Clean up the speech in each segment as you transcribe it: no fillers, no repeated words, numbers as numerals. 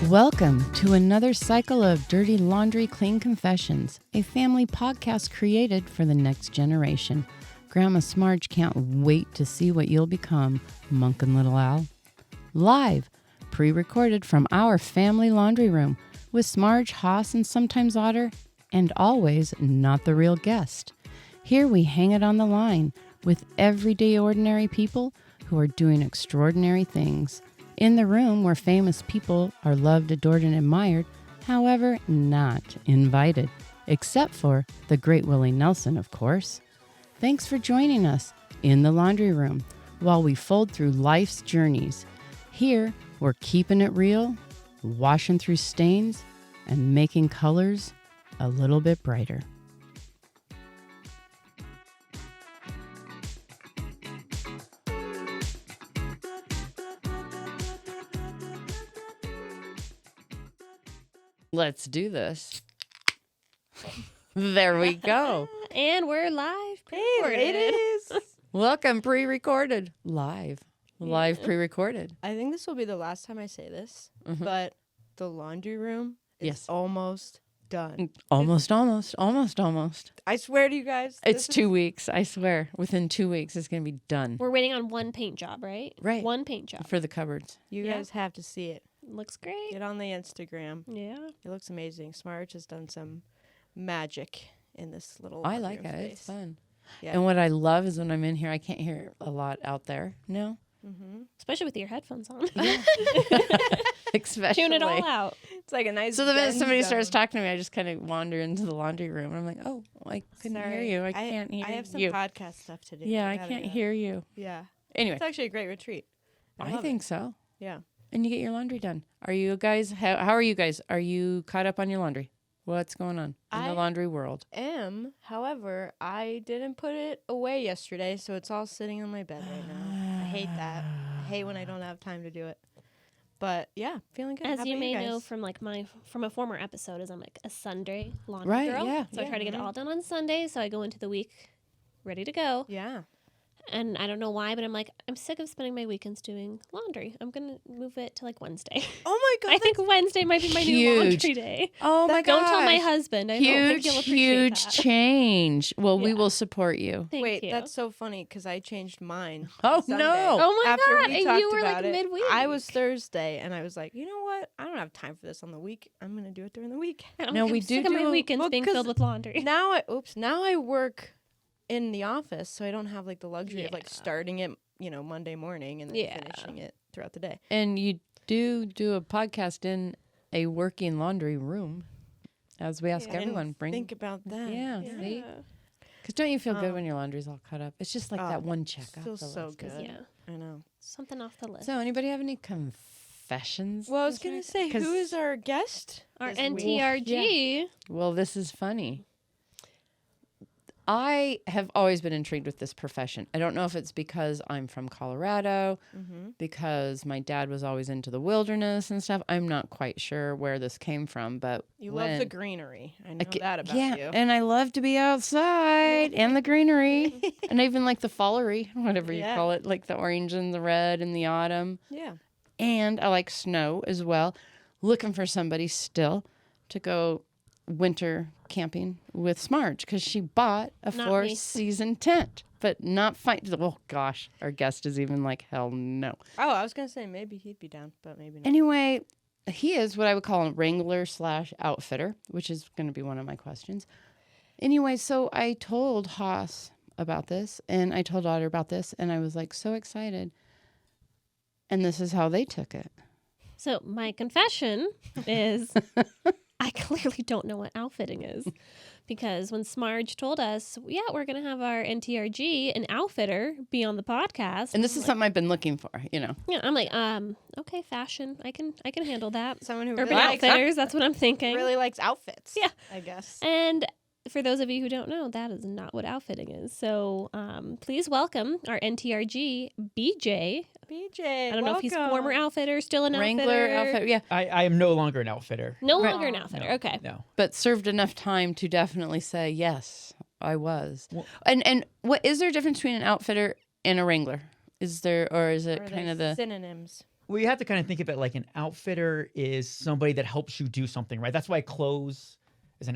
Welcome to another cycle of Dirty Laundry Clean Confessions, a family podcast created for the next generation. Grandma Smarge can't wait to see what you'll become, Monk and Little Al. Live, pre-recorded from our family laundry room, with Smarge, Haas, and sometimes Otter, and always not the real guest. Here we hang it on the line with everyday ordinary people who are doing extraordinary things. In the room where famous people are loved, adored, and admired, however, not invited. Except for the great Willie Nelson, of course. Thanks for joining us in the laundry room while we fold through life's journeys. Here, we're keeping it real, washing through stains, and making colors a little bit brighter. Let's do this. There we go. And we're live. It is. Welcome, pre-recorded. Live pre-recorded. I think this will be the last time I say this, but the laundry room is almost done. Almost. I swear to you guys. It's 2 weeks, I swear. Within 2 weeks, it's going to be done. We're waiting on one paint job, right? Right. One paint job. For the cupboards. You guys have to see it. Looks great. Get on the Instagram. Yeah. It looks amazing. Smarge has done some magic in this little I like room it. space. It's fun. Yeah. And what I love is when I'm in here, I can't hear a lot out there. No? Especially with your headphones on. Yeah. Especially. Tune it all out. It's like a nice. So the minute zen somebody zone. starts talking to me, I just kind of wander into the laundry room. And I'm like, oh, I couldn't hear you. I can't hear you. I have some podcast stuff to do. Yeah, I can't hear you. Yeah. Anyway. It's actually a great retreat. I think so. Yeah. And you get your laundry done. Are you guys, how are you guys? Are you caught up on your laundry? What's going on in the laundry world? However, I didn't put it away yesterday, so it's all sitting on my bed right now. I hate that. I hate when I don't have time to do it. But yeah, feeling good. As How you about may guys? know from a former episode, is I'm like a Sunday laundry girl. Yeah. So I try to get it all done on Sunday, so I go into the week ready to go. Yeah. And I don't know why, but I'm like, I'm sick of spending my weekends doing laundry. I'm going to move it to like Wednesday. Oh my God. I think Wednesday might be my new laundry day. Oh my God. Don't tell my husband. I don't think you'll appreciate Huge that. change. Well, we Yeah. will support you. Thank you. that's so funny because I changed mine. Oh, Sunday. no. Oh my After God. we And talked you were about like it, midweek. I was Thursday, and I was like, you know what? I don't have time for this on the week. I'm going to do it during the week. No, we I'm do sick of my do- weekends well, being 'cause filled with laundry. Now I work in the office, so I don't have like the luxury of like starting it, Monday morning and then finishing it throughout the day. And you do a podcast in a working laundry room, as we ask everyone. Think about that. Yeah, see? Because don't you feel good when your laundry's all cut up? It's just like that one check off Feels the so list. good. Yeah. I know. Something off the list. So anybody have any confessions? Well, I was gonna say, 'Cause- who is our guest? Our this week? NTRG. Well, this is funny. I have always been intrigued with this profession. I don't know if it's because I'm from Colorado, because my dad was always into the wilderness and stuff. I'm not quite sure where this came from, but You love the greenery. I know that about yeah, you. and I love to be outside and the greenery, and even like the fallery, whatever you call it, like the orange and the red in the autumn. Yeah. And I like snow as well. Looking for somebody still to go winter camping with Smarge because she bought a Not me. 4-season tent, but not fine. Oh gosh, our guest is even like, hell no. Oh, I was gonna say maybe he'd be down, but maybe not. Anyway, he is what I would call a Wrangler / outfitter, which is going to be one of my questions. Anyway, so I told Haas about this, and I told Otter about this, and I was like so excited. And this is how they took it. So my confession is I clearly don't know what outfitting is. Because when Smarge told us, we're going to have our NTRG, an outfitter, be on the podcast. And this is something I've been looking for, Yeah, I'm like, okay, fashion. I can handle that. Someone who Urban really likes, Outfitters, that's what I'm thinking. really likes outfits. Yeah. I guess. And for those of you who don't know, that is not what outfitting is. So please welcome our NTRG, BJ. BJ, I don't know if he's former outfitter, still an Wrangler outfit. Yeah. I am no longer an outfitter. No longer an outfitter. Okay. No. But served enough time to definitely say, yes, I was. Well- And what is there a difference between an outfitter and a Wrangler? Is there, or is it Or kind they're of the... synonyms? we have to kind of think of it like an outfitter is somebody that helps you do something, right? That's why clothes is an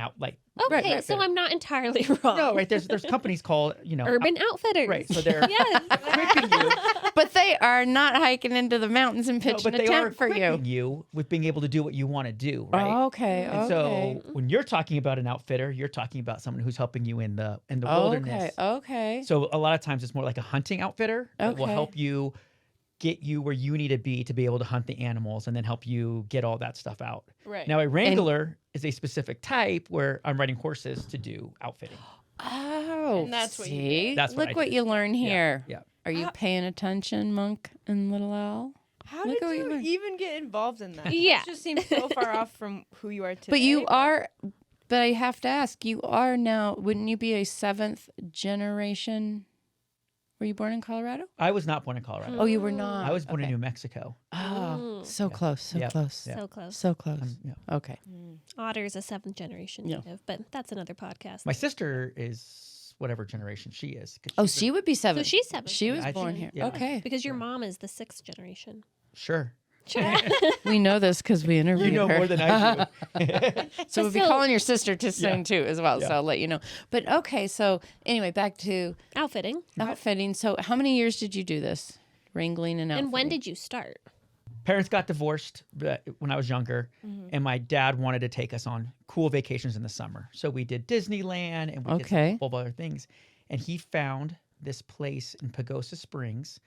Okay, so I'm not entirely wrong. No, right? There's companies called, Urban Outfitters. right? So they're Yes. equipping you. But they are not hiking into the mountains and No, pitching but a they are tent for you. equipping you with being able to do what you want to do, right? Okay. And so when you're talking about an outfitter, you're talking about someone who's helping you in the wilderness. Okay. So a lot of times it's more like a hunting outfitter that will Okay. help you get you where you need to be able to hunt the animals and then help you get all that stuff out. Right. Now a wrangler is a specific type where I'm riding horses to do outfitting. Oh, And that's what you see? did. That's what Look I what did. you learn here. Yeah. Are you paying attention, Monk and Little Owl? How Look did at what you you learned. even get involved in that? Yeah. It just seems so far off from who you are today. But you are, but I have to ask, you are now, wouldn't you be a 7th generation? Were you born in Colorado? I was not born in Colorado. Oh, you were not. I was born in Okay. New Mexico. Oh, so Yeah. close, so Yep. close. Yeah. So close. So close. Okay. Otter's a 7th generation Yeah. native, but that's another podcast. My sister is whatever generation she is. 'Cause Oh, she's she would be 7th. So she's 7th. She was I born think- here. yeah. Okay. because your mom is the 6th generation. Sure. We know this because we interviewed You know her. more than I do. So we'll be So- calling your sister to sing Yeah. too as well. Yeah. So I'll let you know. But okay, so anyway, back to Outfitting. outfitting. So how many years did you do this? Wrangling and outfitting. And when did you start? Parents got divorced when I was younger, and my dad wanted to take us on cool vacations in the summer. So we did Disneyland and we did Okay. a couple of other things. And he found this place in Pagosa Springs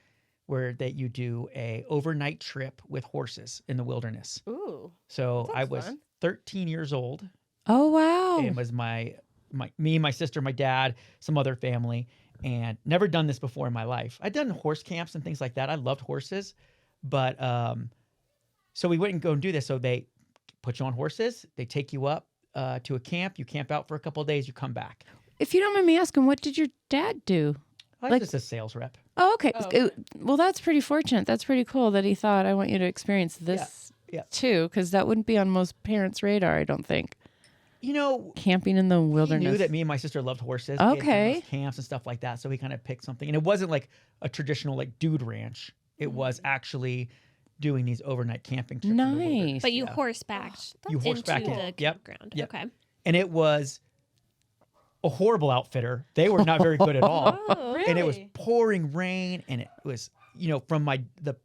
where that you do a overnight trip with horses in the wilderness. Ooh. So That I sounds was fun. 13 years old. Oh wow. And it was me, my sister, my dad, some other family, and never done this before in my life. I'd done horse camps and things like that. I loved horses, but so we wouldn't go and do this. So they put you on horses. They take you up to a camp. You camp out for a couple of days. You come back. If you don't mind me asking, what did your dad do? I was Like- just a sales rep. Oh, okay. Oh, okay. Well, that's pretty fortunate. That's pretty cool that he thought, I want you to experience this Yeah. too, because that wouldn't be on most parents' radar, I don't think. You know, Camping in the he wilderness. knew that me and my sister loved horses. We had done Okay. those camps and stuff like that. So we kind of picked something, and it wasn't like a traditional like dude ranch. It was actually doing these overnight camping trips. in the wilderness. Nice. But you Yeah. horsebacked You horseback into in. the Yep. campground. Yep. Okay. And it was a horrible outfitter. They were not very good at all. Oh, really? And it was pouring rain, and it was, from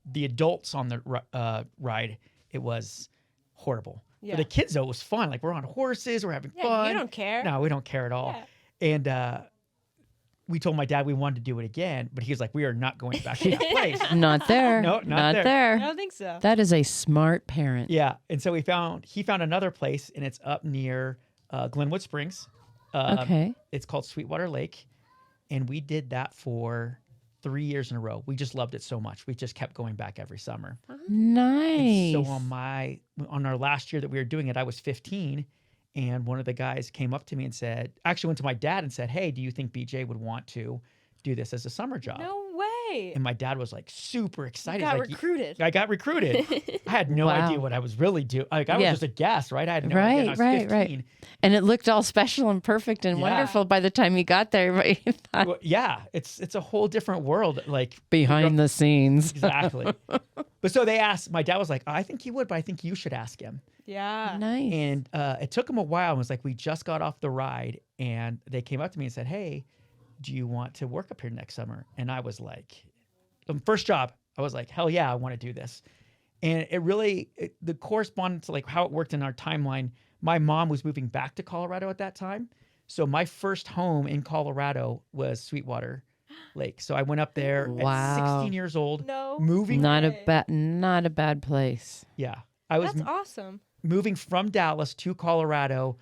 the adults on the ride, it was horrible. Yeah. For the kids though, it was fun. Like we're on horses, we're having Yeah, fun. you don't care. No, we don't care at all. Yeah. And we told my dad we wanted to do it again, but he was like, "We are not going back to that place." Not there. No, not there. I don't think so. That is a smart parent. Yeah, and so he found another place, and it's up near Glenwood Springs. Okay. It's called Sweetwater Lake, and we did that for 3 years in a row. We just loved it so much. We just kept going back every summer. Nice. And so on our last year that we were doing it, I was 15, and one of the guys came up to me and went to my dad and said, "Hey, do you think BJ would want to do this as a summer job?" No way. And my dad was like super excited. Got Like, recruited. I got recruited. I had no Wow. idea what I was really doing. Like I was Yeah. just a guest, right? I had no idea. and I was Right. 15. And it looked all special and perfect and Yeah. wonderful by the time you got there. But you thought, Well, yeah, it's a whole different world. Like behind the scenes. exactly. But so they asked. My dad was like, "I think he would, but I think you should ask him." Yeah. Nice. And it took him a while. And was like, we just got off the ride, and they came up to me and said, "Hey, do you want to work up here next summer?" And I was like, first job, I was like, "Hell yeah, I want to do this." And the correspondence to like how it worked in our timeline. My mom was moving back to Colorado at that time, so my first home in Colorado was Sweetwater Lake. So I went up there Wow. at 16 years old. No. Moving, not way. not a bad place. yeah, I was That's awesome. moving from Dallas to Colorado.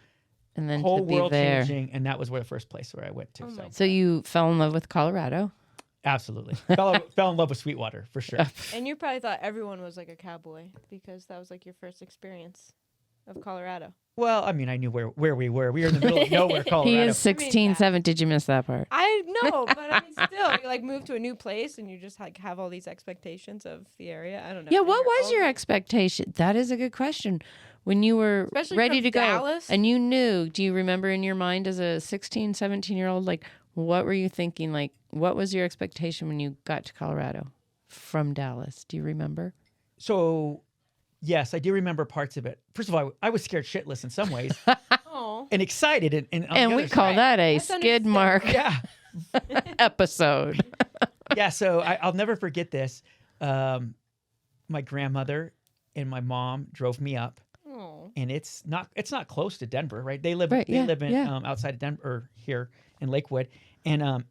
And then Whole to be world there. changing, and that was where the first place where I went to. Oh So my So you fell in love with Colorado. absolutely fell in love with Sweetwater for sure. And you probably thought everyone was like a cowboy because that was like your first experience of Colorado. Well, I mean, I knew where we were. We were in the middle of nowhere, Colorado. He is 16, yeah. 7. Did you miss that part? I know, but I mean, still, you like move to a new place and you just like have all these expectations of the area. I don't know. Yeah, and what you're was your over- expectation? That is a good question. When you were Especially ready from to go Dallas? and you knew, do you remember in your mind as a 16, 17-year-old, like, what were you thinking? Like, what was your expectation when you got to Colorado from Dallas? Do you remember? So, yes, I do remember parts of it. First of all, I was scared shitless in some ways Oh. and excited. And, on And the we other call side- that a That's skid understandable. mark Yeah. episode. Yeah. So I'll never forget this. My grandmother and my mom drove me up. Oh. And it's not close to Denver, right? They live Right, they yeah, live in yeah. outside of Denver or here in Lakewood, and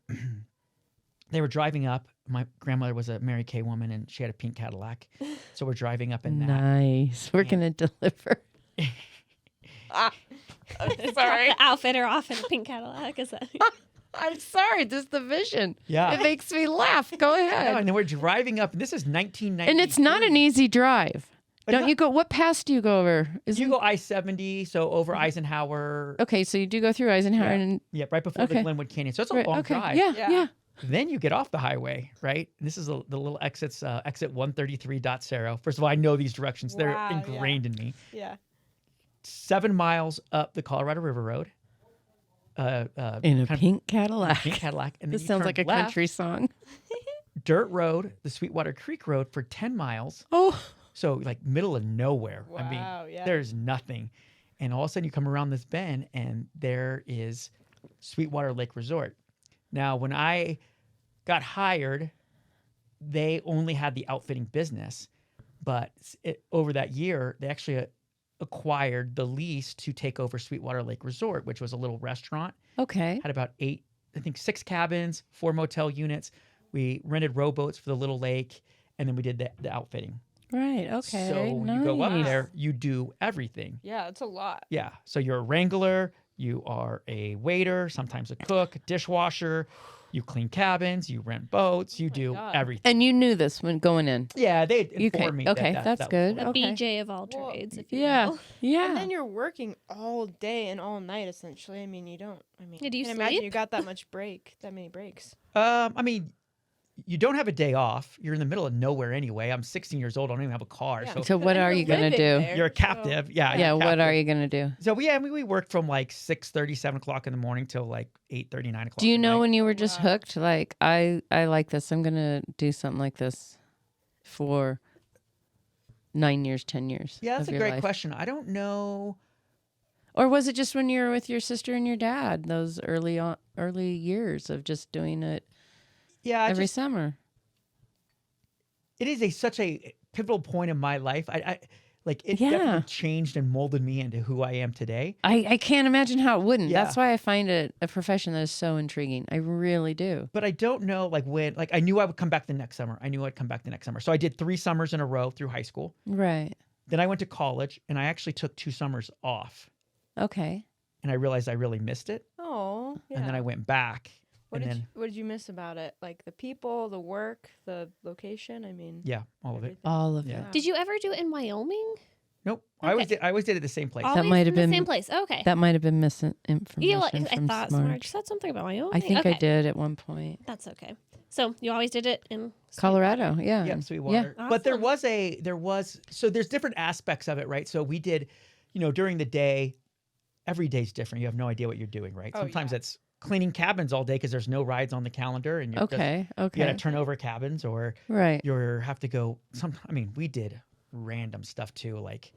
they were driving up. My grandmother was a Mary Kay woman, and she had a pink Cadillac, so we're driving up in that. Nice. We're Yeah. gonna deliver. Sorry. The outfitter off in a pink Cadillac. Is that? I'm sorry. This is the vision. Yeah. It makes me laugh. Go Yeah, ahead. and then we're driving up. And this is 1990, And it's not an easy drive. But Don't not- you go? What pass do you go over? You go I-70, so over Eisenhower. Okay, so you do go through Eisenhower, Yeah. and Yeah, right before the Okay. Glenwood Canyon. So it's a right, long okay, drive. yeah, Yeah. yeah. Then you get off the highway, right? And this is the little exits, exit 133.0. First of all, I know these directions. They're Wow, yeah. ingrained in me. Yeah. 7 miles up the Colorado River Road. In a kind of pink Cadillac. pink Cadillac. And then This you sounds turn like a left, country song. dirt road, the Sweetwater Creek Road for 10 miles. Oh, So like middle of nowhere. I Wow, mean, yeah. there's nothing. And all of a sudden you come around this bend and there is Sweetwater Lake Resort. Now, when I got hired, they only had the outfitting business. But over that year, they actually acquired the lease to take over Sweetwater Lake Resort, which was a little restaurant. okay. Had about 6 cabins, 4 motel units. We rented rowboats for the little lake, and then we did the outfitting. Right. Okay. So when you go up nice. there, you do everything. Yeah, it's a lot. Yeah. So you're a wrangler, you are a waiter, sometimes a cook, dishwasher, you clean cabins, you rent boats, you do God. everything. And you knew this when going in. Yeah, they You informed can- me. okay, that's that was good. The Okay. BJ of all Well, trades, if you Yeah. will. Yeah. And then you're working all day and all night, essentially. I mean, you don't. I mean, Yeah, do you can't imagine sleep? you got that many breaks. I mean, you don't have a day off. You're in the middle of nowhere anyway. I'm 16 years old. I don't even have a car. Yeah. So So But what then are you're you gonna living do? there, you're a so- captive. Yeah. Yeah. you're What are captive. you gonna do? So we worked from like 6:30, 7 o'clock in the morning till like 8:30, 9 o'clock. Do you at know night. when you were just Wow. hooked? Like I like this. I'm gonna do something like this for 9 years, 10 years. Yeah, that's of a your great life. question. I don't know. Or was it just when you were with your sister and your dad? Those early years of just doing it Yeah, every summer. it is such a pivotal point in my life. I like it Yeah. definitely changed and molded me into who I am today. I can't imagine how it wouldn't. Yeah. That's why I find it a profession that is so intriguing. I really do. But I don't know like when like I knew I would come back the next summer. I knew I'd come back the next summer. So I did 3 summers in a row through high school. Right. Then I went to college and I actually took 2 summers off. Okay. And I realized I really missed it. Oh, yeah. And then I went back. What and did then what did you miss about it? Like the people, the work, the location. I mean, yeah, all of it. everything. All of Yeah. it. Did you ever do it in Wyoming? Nope. Okay. I always did it the same place. Always might have in the been- same place. Okay. That might have been missing information You, I from thought Smart. Smart said something about Wyoming. I think okay. I did at one point. That's okay. So you always did it in Colorado, yeah. Yeah, Sweetwater. But there Awesome. was so there's different aspects of it, right? So we did, during the day, every day's different. You have no idea what you're doing, right? Oh, Sometimes yeah. it's cleaning cabins all day because there's no rides on the calendar, and you're just, Okay, you okay. got to turn over cabins, or Right. you have to go. I mean, we did random stuff too. Like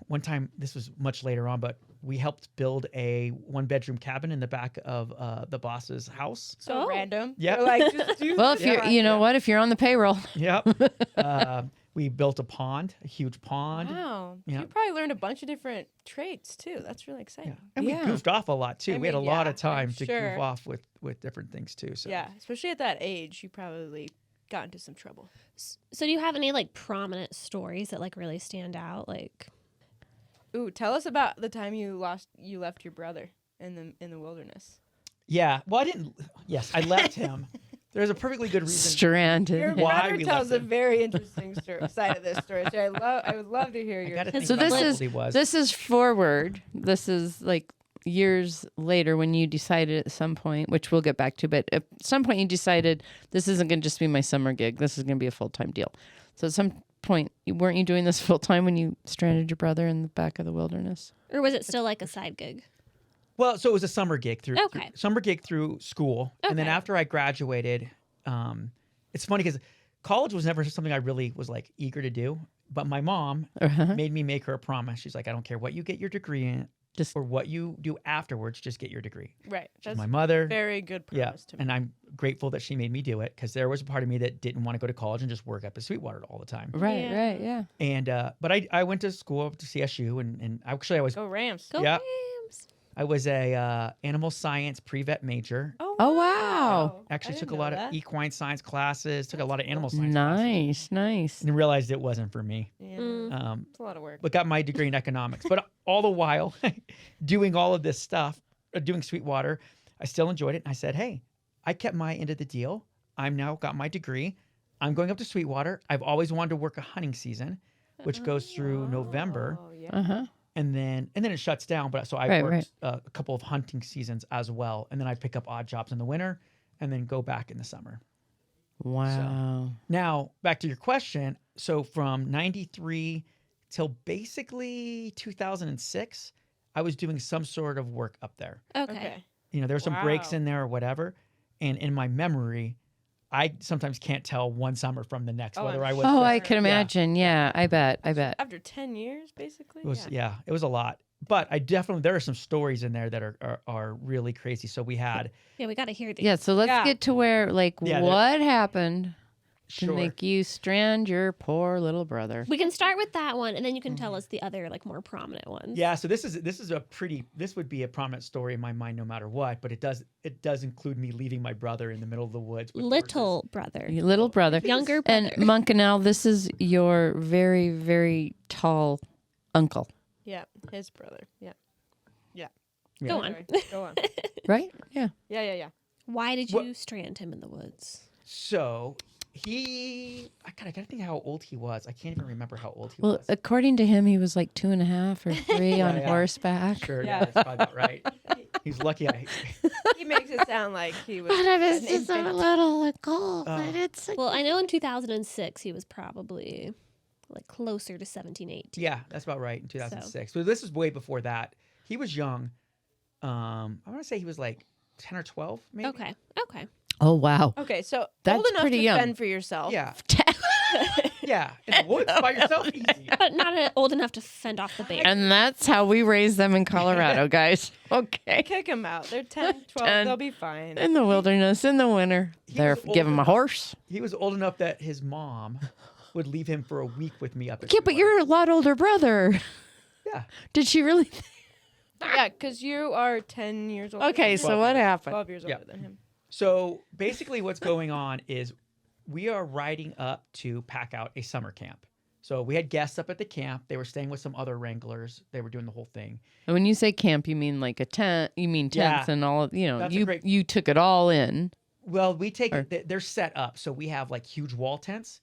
one time, this was much later on, but we helped build a 1-bedroom cabin in the back of the boss's house. So Oh. random. Yep. You're like, just do Well, if this. you're, you know what, if you're on the payroll, Yep. We built a huge pond. Wow. Yeah. You probably learned a bunch of different traits too. That's really exciting. Yeah. And Yeah. we goofed off a lot too. I We had a mean, lot yeah, of time I'm to sure. goof off with different things too. So Yeah, especially at that age, you probably got into some trouble. So do you have any like prominent stories that like really stand out? Like Ooh, tell us about the time you left your brother in the wilderness. Yeah. Well, I didn't. Yes, I left him. There's a perfectly good reason. stranded. Your Why brother we tells left a him. very interesting side of this story. So I would love to hear I your. gotta think So about this how is old he was. this is forward. This is like years later when you decided at some point, which we'll get back to, but at some point you decided this isn't going to just be my summer gig. This is going to be a full-time deal. So at some point, weren't you doing this full-time when you stranded your brother in the back of the wilderness? or was it still like a side gig? Well, so it was a summer gig through Okay. school, and then Okay. after I graduated, it's funny because college was never something I really was like eager to do. But my mom made me make her a promise. She's like, I don't care what you get your degree in, or what you do afterwards, just get your degree. Right. She's That's my mother. very good promise to me. And I'm grateful that she made me do it because there was a part of me that didn't want to go to college and just work up at Sweetwater all the time. Right. Yeah. And but I went to school up to CSU, and actually I was Go Rams. Go Yeah. Rams. I was a animal science pre-vet major. Oh, wow. Actually I took didn't a lot know of that. equine science classes, took a lot of animal science classes, Nice. and realized it wasn't for me. Yeah. Mm. It's a lot of work. But got my degree in economics. But all the while doing all of this stuff, doing Sweetwater, I still enjoyed it. And I said, hey, I kept my end of the deal. I'm now got my degree. I'm going up to Sweetwater. I've always wanted to work a hunting season, which goes through November. Oh, yeah. Uh-huh. And then it shuts down. But so I Right, worked a couple of hunting seasons as well. And then I pick up odd jobs in the winter and then go back in the summer. Wow. Now, back to your question. So from 93 till basically 2006, I was doing some sort of work up there. Okay. You know, there were some breaks Wow. in there or whatever. And in my memory, I sometimes can't tell one summer from the next, Oh, whether I'm I was. Oh, sure. I can imagine. Yeah, I bet. After 10 years, basically. It was, it was a lot. But I definitely, there are some stories in there that are really crazy. So we had. Yeah, we got to hear these. Yeah, so let's Yeah. get to where, like, Yeah, what happened to Sure. make you strand your poor little brother? We can start with that one, and then you can tell us the other, like, more prominent ones. Yeah, so this would be a prominent story in my mind no matter what, but it does include me leaving my brother in the middle of the woods. With Little brother. Your little brother. Younger brother. And Muncanel, this is your very, very tall uncle, Yeah, his brother. Yeah. Go on. Sorry. Go on. right? Yeah. Yeah. Why did you strand him in the woods? So I gotta think how old he was. I can't even remember how old he Well, was. according to him, he was like 2.5 or 3 on Yeah. horseback. Sure, Yeah. yeah, that's probably about right. He's lucky. He makes it sound like he was. But I was an just a infant. little cool. Oh. But it's Well, I know in 2006 he was probably like closer to 17, 18. Yeah, that's about right in 2006. So this is way before that. He was young. I want to say he was like 10 or 12, maybe. Okay. oh wow. Okay, so That's old enough pretty to young. fend for yourself. Yeah. Yeah. In the woods by yourself, easy. But not old enough to fend off the bear. And that's how we raise them in Colorado, guys. Okay. Kick them out. They're 10, 12. 10. They'll be fine. In the wilderness, in the winter. They're was give him a old horse. He was old enough that his mom would leave him for a week with me up at Yeah, but Sweetwater. you're a lot older brother. Yeah. Did she really? Yeah, because you are 10 years old. Okay, so what happened? 12 years Yeah. older than him. So basically what's going on is we are riding up to pack out a summer camp. So we had guests up at the camp. They were staying with some other Wranglers. They were doing the whole thing. And when you say camp, you mean like a tent? You mean tents Yeah. and all of, That's a you great- you took it all in. Well, we take Or- they're set up. So we have like huge wall tents.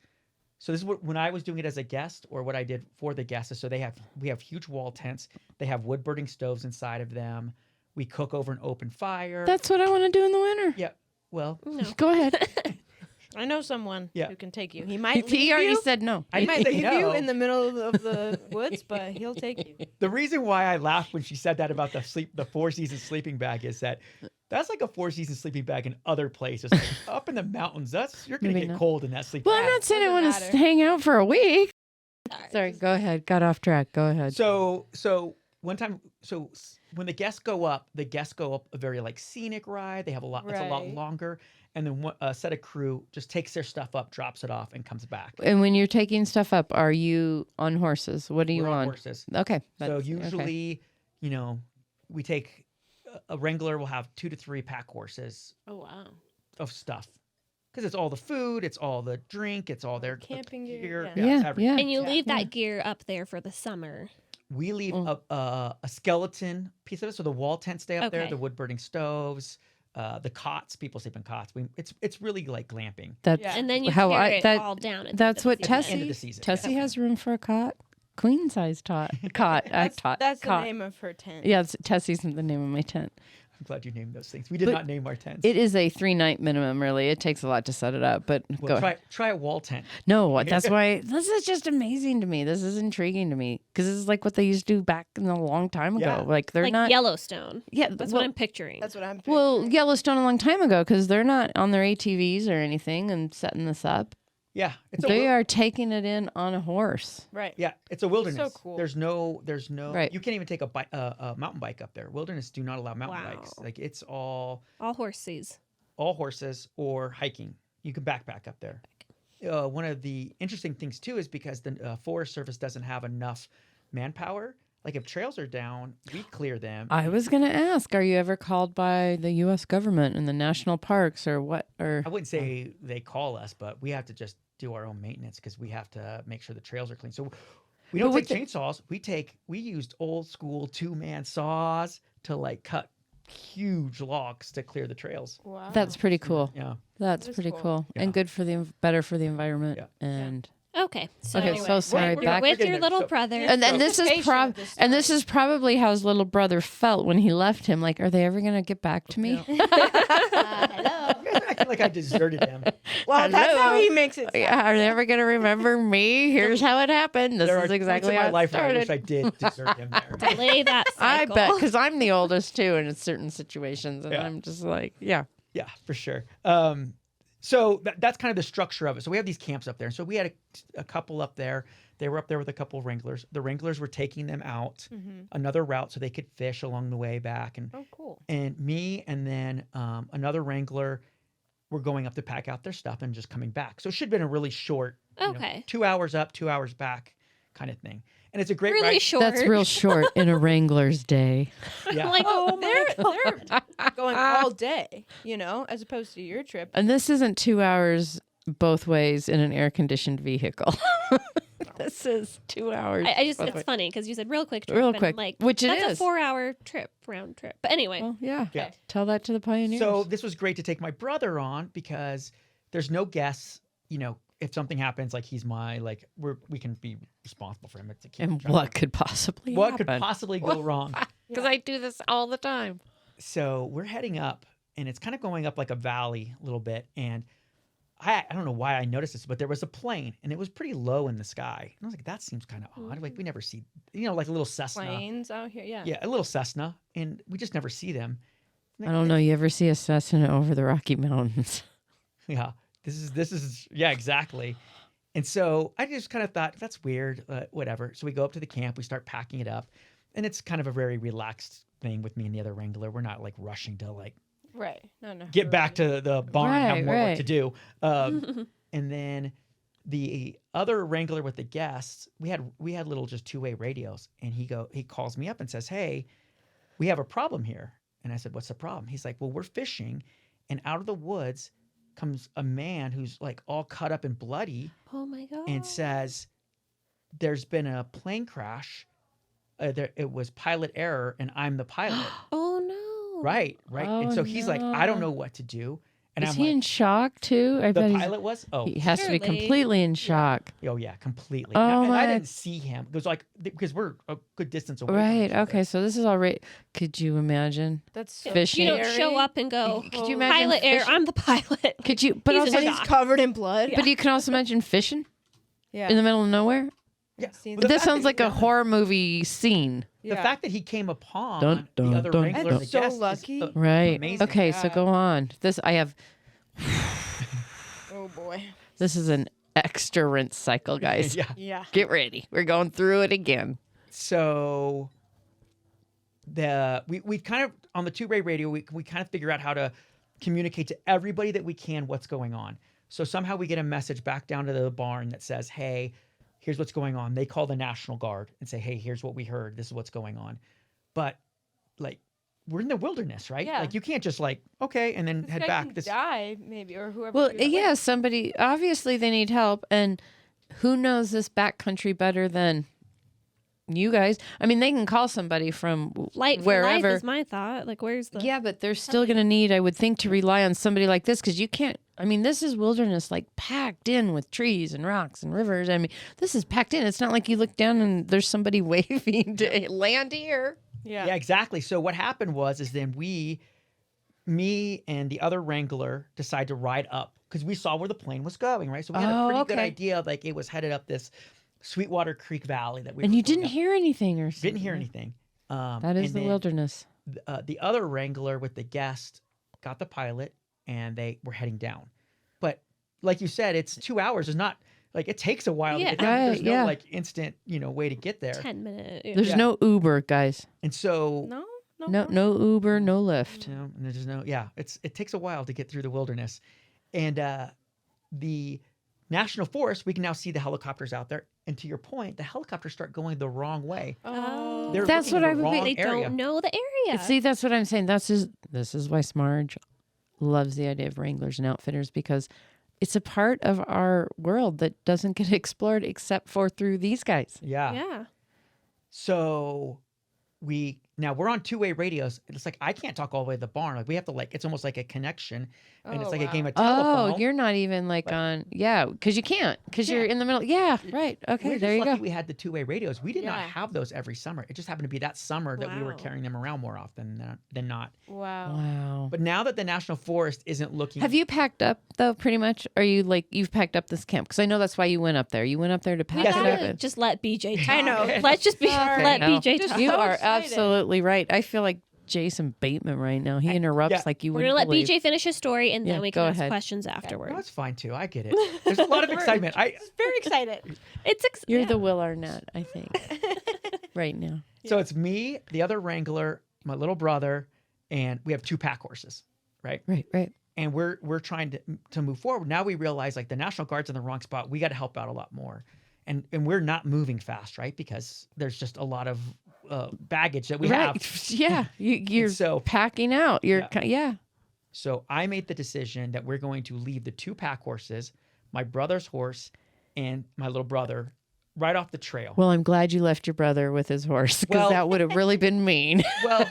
So this is what when I was doing it as a guest or what I did for the guests. So we have huge wall tents. They have wood burning stoves inside of them. We cook over an open fire. That's what I want to do in the winter. yeah. Well, No. Go ahead. I know someone Yeah. who can take you. He might He leave already you. said no. He might say leave no. you in the middle of the woods, but he'll take you. The reason why I laughed when she said that about the Four Seasons sleeping bag is that's like a Four Seasons sleeping bag in other places. Like up in the mountains, you're gonna Maybe get not. cold in that sleeping Well, I'm bag. not saying I doesn't want to matter. hang out for a week. Sorry, go ahead. Got off track. Go ahead. So one time, when the guests go up a very like scenic ride. They have it's a lot Right. longer, and then a set of crew just takes their stuff up, drops it off, and comes back. And when you're taking stuff up, are you on horses? What are you We're on on? horses. Okay. So that's- okay. usually, we take a Wrangler will have 2 to 3 pack horses Oh, wow. of stuff. Because it's all the food, it's all the drink, it's all their Camping gear, gear. yeah. it's Yeah, everything. yeah. And you Yeah. leave that gear up there for the summer. We leave Mm. a skeleton piece of it, so the wall tents stay up there, Okay. the wood burning stoves, the cots. People sleep in cots. It's really like glamping. That's Yeah. And then you how carry I it that all down. at the that's end what of the At the season. end of Tessie the season. Tessie Yeah. has room for a cot, queen size cot. That's Cot. the Cot. name of her tent. Yeah, Tessie's the name of my tent. I'm glad you named those things. We did But not name our tents. It is a 3-night minimum, really. It takes a lot to set it up, but well, go. try a wall tent. No, that's why this is just amazing to me. This is intriguing to me because this is like what they used to do back in a long time ago. Yeah. Like they're Like not. Yellowstone. Yeah, That's well, what I'm picturing. That's what I'm well, picturing. Yellowstone a long time ago because they're not on their ATVs or anything and setting this up. Yeah, it's They are taking it in on a horse. Right. Yeah, it's a wilderness. cool. There's no. Right. You can't even take a mountain bike up there. Wilderness do not allow mountain bikes. Wow. Like it's all horses. all horses or hiking. You can backpack up there. One of the interesting things too is because the Forest Service doesn't have enough manpower. Like if trails are down, we clear them. I was going to ask, are you ever called by the U.S. government and the national parks or what? Or I wouldn't say they call us, but we have to just do our own maintenance because we have to make sure the trails are clean. So we don't But take chainsaws. We used old school 2-man saws to like cut huge logs to clear the trails. Wow. That's pretty cool. Yeah. That's That is pretty cool. cool. Yeah. And good for better for the environment. Yeah. And Okay. So okay, anyway, so sorry. we're you're Back with We're your getting little there. So- brother. and then this is Anticipation of this this is probably how his little brother felt when he left him. Like, are they ever going to get back to me? Yeah. Hello. I feel like I deserted him. Well, that's how he makes it. Yeah, are they ever going to remember me? Here's how it happened. This There are is points exactly in how my it life where I wish started. I did desert him there. Delay that I cycle. bet, because I'm the oldest too in certain situations, and Yeah. I'm just like, yeah. Yeah, for sure. So that's kind of the structure of it. So we have these camps up there. So we had a couple up there. They were up there with a couple of Wranglers. The Wranglers were taking them out another route so they could fish along the way back. And Oh, cool. and me and then another Wrangler were going up to pack out their stuff and just coming back. So it should have been a really short, Okay. 2 hours up, 2 hours back kind of thing. And it's a great Really ride. short. That's real short in a Wrangler's day. Yeah. Like, Oh, they're going all day, as opposed to your trip. And this isn't 2 hours both ways in an air-conditioned vehicle. This is 2 hours. I just, both it's ways. funny because you said real quick trip. Real and quick, Like, which it that's is. a 4-hour trip, round trip. But anyway. Well, yeah. Yeah. Tell that to the pioneers. So this was great to take my brother on because there's no guess, if something happens, like he's we can be responsible for him. It's a kid. and what could possibly What could happen? possibly go wrong? Because I do this all the time. So we're heading up, and it's kind of going up like a valley a little bit. And I don't know why I noticed this, but there was a plane, and it was pretty low in the sky. And I was like, that seems kind of odd. Like we never see, like a little Cessna. Planes out here, yeah. Yeah, a little Cessna, and we just never see them. I don't know. You ever see a Cessna over the Rocky Mountains? Yeah, this is yeah, exactly. And so I just kind of thought that's weird, whatever. So we go up to the camp, we start packing it up, and it's kind of a very relaxed thing with me and the other Wrangler. We're not like rushing to like Right. No. get back to the barn and have Right, more work right. to do. And then the other Wrangler with the guests, we had little just 2-way radios, and he calls me up and says, "Hey, we have a problem here." And I said, "What's the problem?" He's like, "Well, we're fishing, and out of the woods comes a man who's like all cut up and bloody Oh my God. and says, there's been a plane crash. It was pilot error, and I'm the pilot." Oh no. Right. Oh, and so he's like, "I don't no. know what to do." And Is I'm he like, in shock too? I the bet pilot was? Oh, he has to be Surely. completely in shock. oh yeah, completely. Oh, And I my- didn't see him. It was like, because we're a good distance away. from Right. each other. Okay. So this is all right. Could you imagine? That's so Fishing. You don't scary. show up and go, Could you imagine pilot air, fishing? I'm the pilot. Could you? But He's also, in And he's shock. covered in blood. but you can also imagine fishing Yeah. in the middle of nowhere. Yeah. Seen But the This fact sounds that like he a found horror movie scene. The fact that he came upon Dun, dun, the other dun, Wrangler dun. and the So guest lucky. is Right. amazing. Okay. So God. go on. This I have. Oh boy. This is an extra rinse cycle, guys. Yeah. Yeah. Get ready. We're going through it again. So we kind of on the 2-way radio we kind of figure out how to communicate to everybody that we can what's going on. So somehow we get a message back down to the barn that says, "Hey, here's what's going on." They call the National Guard and say, "Hey, here's what we heard. This is what's going on." But like we're in the wilderness, right? Yeah. Like you can't just like, okay, and then This head guy back. can This die maybe, or whoever. Well, you're with. yeah, somebody obviously they need help, and who knows this backcountry better than you guys? I mean, they can call somebody from Light for wherever. life is my thought. Like, where's the... Yeah, but they're still going to need, I would think, to rely on somebody like this because you can't. I mean, this is wilderness, like packed in with trees and rocks and rivers. I mean, this is packed in. It's not like you look down and there's somebody waving to land here. Yeah. Yeah, exactly. So what happened is then me and the other Wrangler decide to ride up because we saw where the plane was going, right? So we had a Oh, pretty good okay. idea, like it was headed up this Sweetwater Creek Valley that we And were you going didn't up. hear anything or something. Didn't hear anything. That is and the then, wilderness. The other Wrangler with the guest got the pilot, and they were heading down. But like you said, it's 2 hours. It's not like it takes a while to Yeah. get there. There's Right, no yeah. like instant, way to get there. 10 minutes. There's Yeah. no Uber, guys. And so No Uber, no Lyft. and there's no it takes a while to get through the wilderness. And the national forest, we can now see the helicopters out there. And to your point, the helicopters start going the wrong way. Oh. They're That's looking what in the I would be- wrong They area. don't know the area. See, that's what I'm saying. This is why Smarge loves the idea of Wranglers and Outfitters, because it's a part of our world that doesn't get explored except for through these guys. Yeah. Yeah. So we're on two-way radios. It's like I can't talk all the way to the barn. Like we have to it's almost like a connection, and it's Oh, like a wow. game of telephone. Oh, you're not even because you can't, because you're in the middle. Yeah, right. Okay, We're there just you lucky go. we had the two-way radios. We did not Yeah. have those every summer. It just happened to be that summer that we were Wow. carrying them around more often than not. Wow. Wow. But now that the National Forest isn't looking, Have you packed up though? Pretty much. Are you you've packed up this camp? Because I know that's why you went up there. You went up there to pack Yes, it I up. Gotta and- just let BJ talk. I know. Let's just Sorry. let No. BJ Just talk. You so are excited. absolutely right. I feel like Jason Bateman right now. He interrupts yeah. like you We're wouldn't gonna let believe. BJ finish his story, and Yeah, then we go can ask ahead. questions no, afterwards. it's fine too. I get it. There's a lot of excitement. Very excited. It's You're the Will Arnett, I think, right now. So it's me, the other Wrangler, my little brother, and we have two pack horses, right? Right. And we're trying to move forward. Now we realize the National Guard's in the wrong spot. We got to help out a lot more, and we're not moving fast, right? Because there's just a lot of baggage that we have. Yeah. You're so- packing out. You're Yeah. yeah. So I made the decision that we're going to leave the two pack horses, my brother's horse, and my little brother, right off the trail. Well, I'm glad you left your brother with his horse, because Well- that would have really been mean. Well,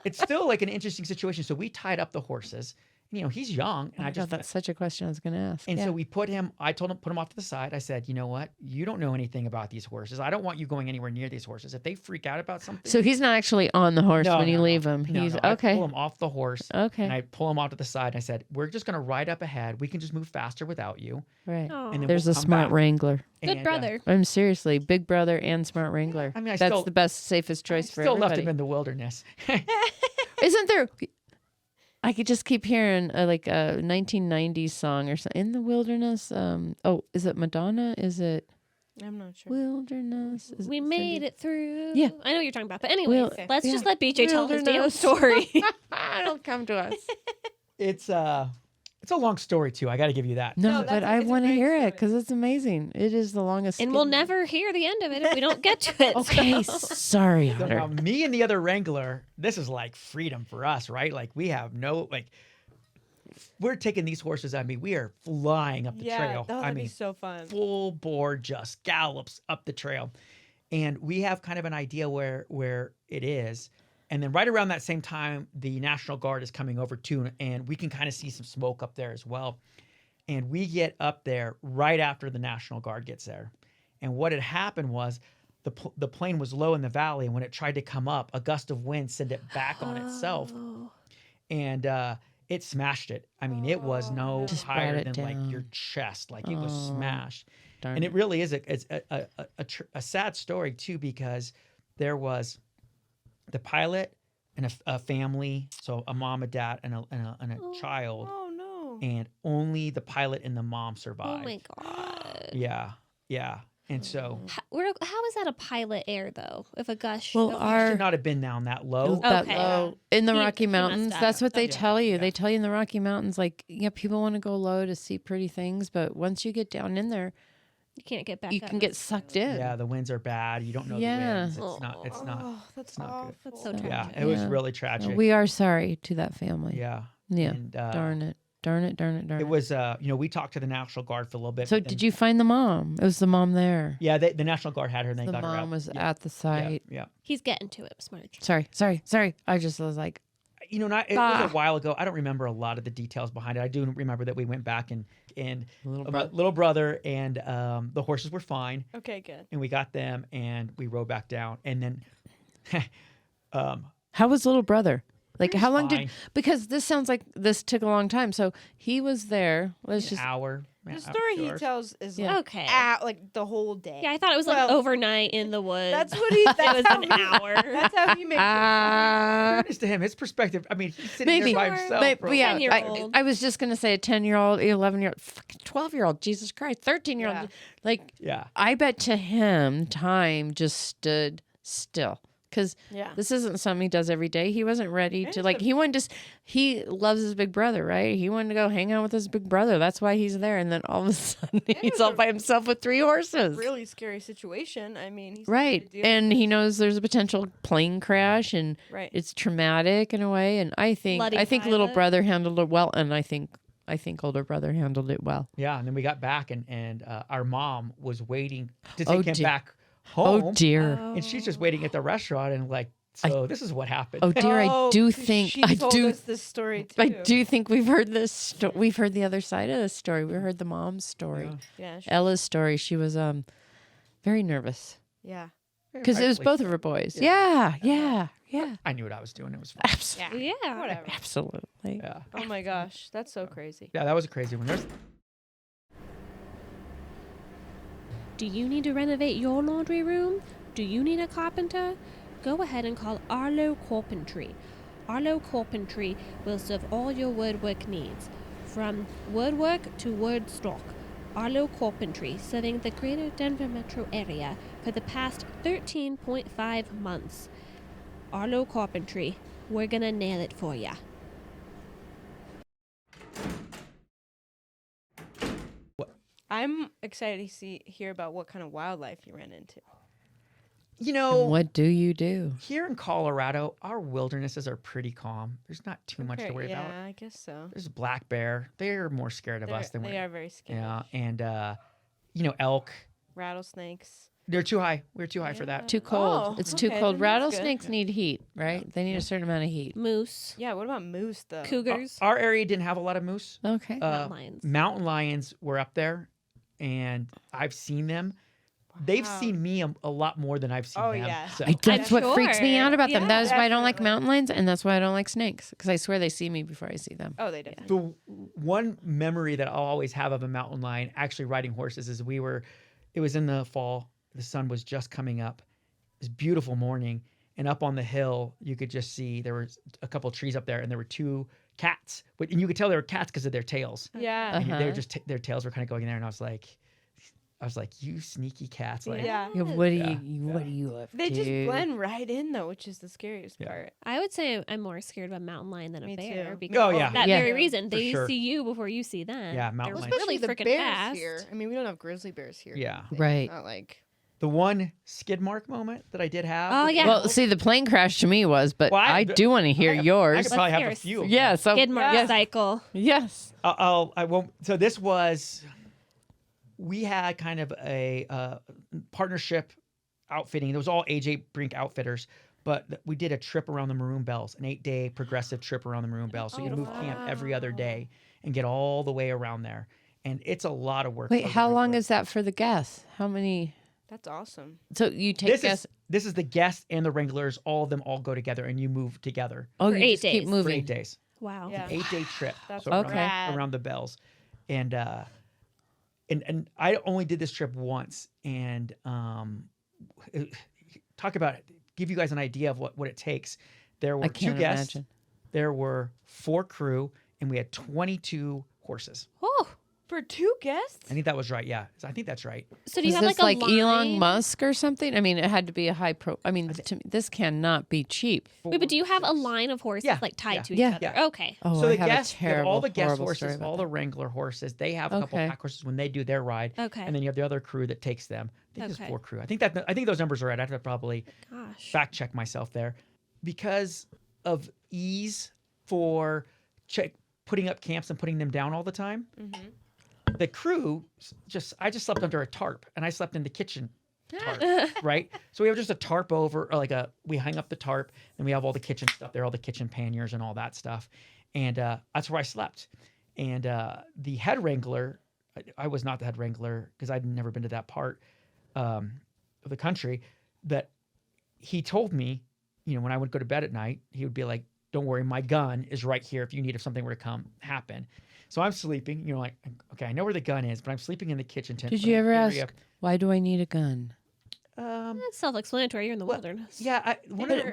it's still an interesting situation. So we tied up the horses. He's young, and I thought that's such a question I was going to ask. And yeah. so we put him, I told him, put him off to the side. I said, you know what? You don't know anything about these horses. I don't want you going anywhere near these horses. If they freak out about something. So he's not actually on the horse when you leave him. No, He's no. I okay. pull him off the horse. Okay. And I pull him off to the side. And I said, we're just going to ride up ahead. We can just move faster without you. Right. Aw. And then There's we'll a come smart back. Wrangler. Good And, brother. I'm seriously big brother and smart Wrangler. I mean, I that's still- the best, safest choice for Still everybody. left him in the wilderness. Isn't there? I could just keep hearing a 1990s song or something. In the wilderness. Is it Madonna? Is it I'm not sure. wilderness? Is We it made Cindy? it through. Yeah. I know what you're talking about. But anyways, Okay. let's Yeah. just let BJ tell his damn Wilderness. story. It'll come to us. It's a long story too. I got to give you that. No, that's but a- I it's a want to great hear it story. because it's amazing. It is the longest. And we'll skit- never hear the end of it if we don't get to it. Okay, so. sorry, So now Hunter. me and the other Wrangler, this is like freedom for us, right? Like we have we're taking these horses. I mean, we are flying up the Yeah, trail. that I would mean, be so fun. full bore just gallops up the trail. And we have kind of an idea where it is. And then right around that same time, the National Guard is coming over too, and we can kind of see some smoke up there as well. And we get up there right after the National Guard gets there. And what had happened was the plane was low in the valley, and when it tried to come up, a gust of wind sent it back on itself, Oh. and it smashed it. I mean, it was no Just higher brought it than like down. your chest, like it was Oh. smashed. Darn And it. it really is a sad story too, because there was the pilot and a family, so a mom, a dad, and a child, Oh no. and only the pilot and the mom Oh survived. my god. Yeah. And so How is that a pilot air though? If a gush. Well, of- it our should not have been down that low. that Okay. low in the He- Rocky he messed Mountains. up. That's what they Okay. tell you. Yeah. They tell you in the Rocky Mountains, people want to go low to see pretty things, but once you get down in there, you can't get back you up. can get sucked in. Yeah, the winds are bad. You don't know Yeah. the winds. It's not. Oh, that's not good. awful. That's so So- Yeah, tragic. it was Yeah. really tragic. We are sorry to that family. Yeah. Yeah. And, Darn it. It was. We talked to the National Guard for a little bit. So but then- did you find the mom? It was the mom there. Yeah, the National Guard had her, and they The got her out. mom was Yeah. at the site. Yeah. He's getting to it, Smudge. Sorry. I just was like, It was a while ago. I don't remember a lot of the details behind it. I do remember that we went back and Little my brother. little brother and the horses were fine, Okay, good. and we got them and we rode back down. And then how was little brother? Like, It was how long fine. because this sounds like this took a long time. So he was there. Let's An just, hour. The story he tells is Yeah. Okay. like the whole day. Yeah, I thought it was Well, like overnight in the woods. That's what he. it That's was how an he, hour. That's how he makes it. Fairness to him, his perspective. I mean, he's sitting Maybe. there by Sure. himself. but, for a but yeah, while. 10-year-old. I was just going to say a 10-year-old, 11-year-old, 12-year-old, Jesus Christ, 13-year-old. Yeah. Like, Yeah. I bet to him, time just stood still. Because Yeah. this isn't something he does every day. He wasn't ready And to, it's like, he loves his big brother, right? He wanted to go hang out with his big brother. That's why he's there. And then all of a sudden, he's was all a by himself with 3 horses. Really scary situation. I mean, he's Right. And he knows there's a potential plane crash and right. it's traumatic in a way. And I think Bloody little pilot. brother handled it well. And I think older brother handled it well. Yeah, and then we got back, and our mom was waiting to Oh, take him dear. back home. Oh, dear. And she's just waiting at the restaurant, and like, so this is what happened. Oh, dear. I do 'cause think she told us this story too. I do think we've heard this. We've heard the other side of this story. We heard the mom's story, Yeah. Yeah. Ella's story. She was very nervous Yeah. because it was Rightfully both so. of her boys. Yeah. Yeah. I knew what I was doing. It was fine. Absolutely. Yeah. Whatever. Absolutely. Yeah. Oh my gosh, that's so crazy. Yeah, that was a crazy one. There's Do you need to renovate your laundry room? Do you need a carpenter? Go ahead and call Arlo Carpentry. Arlo Carpentry will serve all your woodwork needs, from woodwork to wood stock. Arlo Carpentry, serving the greater Denver metro area for the past 13.5 months. Arlo Carpentry, we're gonna nail it for ya. I'm excited to hear about what kind of wildlife you ran into. you know, What do you do? here in Colorado, our wildernesses are pretty calm. There's not too much to worry yeah, about. I guess so. There's a black bear. They're more scared of us than They we are very scary. Yeah, and elk. Rattlesnakes. They're too high. We're too high for that. Too cold. Oh, It's too okay, cold. then that's good. Rattlesnakes need heat, right? They need a certain amount of heat. Moose, Yeah, what about moose though? cougars, Our area didn't have a lot of moose. Okay. mountain lions. Mountain lions were up there, and I've seen them. They've Wow. seen me a lot more than I've seen Oh, them. yeah. So. That's what freaks me sure. out about them. Yeah, That is why I don't like definitely. mountain lions, and that's why I don't like snakes. Because I swear they see me before I see them. Oh, they definitely. The one memory that I'll always have of a mountain lion actually riding horses is it was in the fall. The sun was just coming up. It was a beautiful morning. And up on the hill, you could just see there was a couple of trees up there, and there were 2 cats. And you could tell they were cats because of their tails. Yeah. And they were Uh-huh. just their tails were kind of going in there, and I was like, you sneaky cats! Like, Yeah. Yeah, what do Yeah. what do you up They to? just blend right in though, which is the scariest Yeah. part. I would say I'm more scared of a mountain lion than a Me bear too. because Oh, of yeah. that Yeah. very reason. For They sure. see you before you see them. Yeah, mountain They're lions. really the freaking bears fast. here. I mean, we don't have grizzly bears here. Yeah. Right. Not like. The one skid mark moment that I did have. Oh, was- yeah. Well, see, the plane crash to me was, but Well, I do want to hear I could yours. probably have hear a a few. Yeah. So Skid mark Yeah. cycle. yes. I won't. So this was, we had kind of a partnership outfitting. It was all AJ Brink outfitters, but we did a trip around the Maroon Bells, an 8-day progressive trip around the Maroon Bells. So you move camp every other day and get all the way around there. And it's a lot of work. Wait, for the how group long work. is that for the guests? How many? That's awesome. So you take guests. This is the guests and the Wranglers. All of them all go together, and you move together Oh, For you 8 just keep days. for moving. 8 days. Wow. Yeah. 8-day trip. That's so Okay. around the bells, and I only did this trip once, and talk about give you guys an idea of what it takes. There were I 2 can't guests. imagine. There were 4 crew, and we had 22 horses. Oh, For 2 guests? I think that was right. Yeah, I think that's right. so do you Was have this like a like Elon line? Musk or something? I mean, it had to be a high pro. I mean, to me, this cannot be cheap. Wait, but do you have a 6. line of horses Yeah, like tied yeah, to each yeah. other? Yeah. Okay. Oh, So I the have guests, a terrible, all the guest horrible story horses, about all that. the Wrangler horses, they have a couple Okay. pack horses when they do their ride, Okay. and then you have the other crew that takes them. I think Okay. there's 4 crew. I think those numbers are right. I have to probably Gosh. fact check myself there, because of ease for putting up camps and putting them down all the time. Mm-hmm. The crew I just slept under a tarp, and I slept in the kitchen tarp, right? So we have just a tarp over, or we hang up the tarp, and we have all the kitchen stuff there, all the kitchen panniers and all that stuff, and that's where I slept. And the head wrangler, I was not the head wrangler because I'd never been to that part of the country, but he told me, when I would go to bed at night, he would be like, don't worry, my gun is right here if something were to happen. So I'm sleeping. You're like, okay, I know where the gun is, but I'm sleeping in the kitchen tent. Did you ever ask, why do I need a gun? That's self-explanatory. You're in the wilderness. Yeah,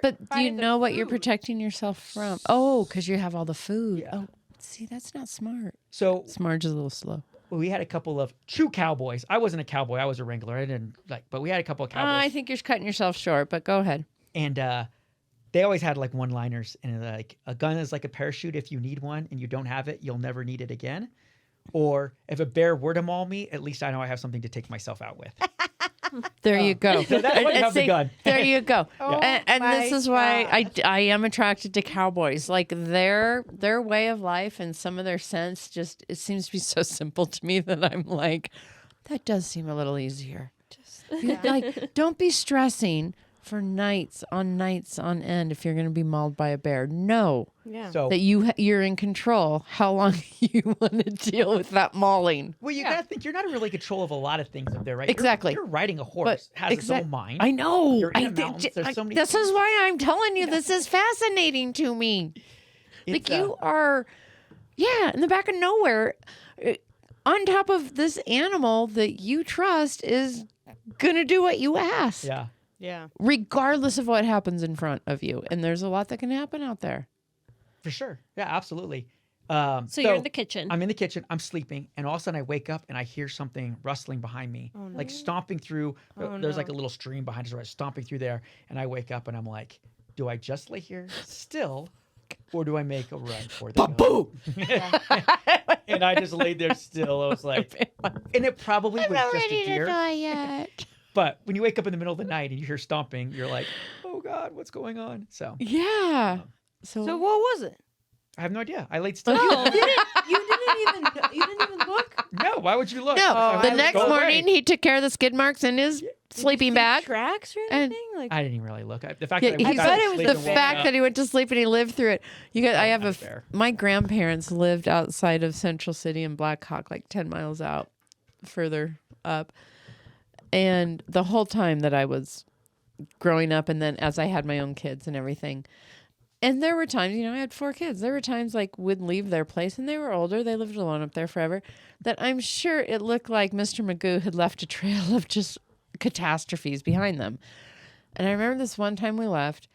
But do you know what you're protecting yourself from? Oh, because you have all the food. Yeah. Oh, see, that's not smart. So Smart's a little slow. we had a couple of true cowboys. I wasn't a cowboy. I was a Wrangler. I didn't but we had a couple of cowboys. I think you're cutting yourself short, but go ahead. And they always had like one-liners, and like a gun is like a parachute. If you need one and you don't have it, you'll never need it again. Or if a bear were to maul me, at least I know I have something to take myself out with. There you go. So that's why you have the gun. There you go. Oh And this my is why God. I am attracted to cowboys. Like their way of life and some of their sense it seems to be so simple to me that I'm like, that does seem a little easier. Like, don't be stressing for nights on end if you're going to be mauled by a bear. No. Yeah. So That you're in control how long you want to deal with that mauling. well, you gotta think you're not really in control of a lot of things up there, right? Exactly. You're riding a horse, has its own mind. I know. You're in the mountains. There's so many this things. is why I'm telling you this is fascinating to me. Like It's, you are, in the back of nowhere, on top of this animal that you trust is gonna do what you ask, Yeah. Yeah. regardless of what happens in front of you. And there's a lot that can happen out there. For sure. Yeah, absolutely. So you're in the kitchen. I'm in the kitchen. I'm sleeping, and all of a sudden I wake up and I hear something rustling behind me, like stomping through. There's like a little stream behind us, right? Stomping through there, and I wake up and I'm like, do I just lay here still, or do I make a run for the Boo! And I just laid there still. I was like, and it probably was just a deer. Yet. But when you wake up in the middle of the night and you hear stomping, you're like, oh God, what's going on? So Yeah. So what was it? I have no idea. I laid still. You didn't even look. No, why would you look? No, Oh, the I next go away. morning he took care of the skid marks in his sleeping bag. Tracks or And- anything? Like I didn't even really look. The fact Yeah, that I he went back said to it was sleep the and woke fact up- that he went to sleep and he lived through it. You guys, I have that's fair. my grandparents lived outside of Central City in Black Hawk, like 10 miles out further up. And the whole time that I was growing up, and then as I had my own kids and everything. And there were times, I had 4 kids. There were times like would leave their place, and they were older. They lived alone up there forever. That I'm sure it looked like Mr. Magoo had left a trail of just catastrophes behind them. And I remember this one time we left,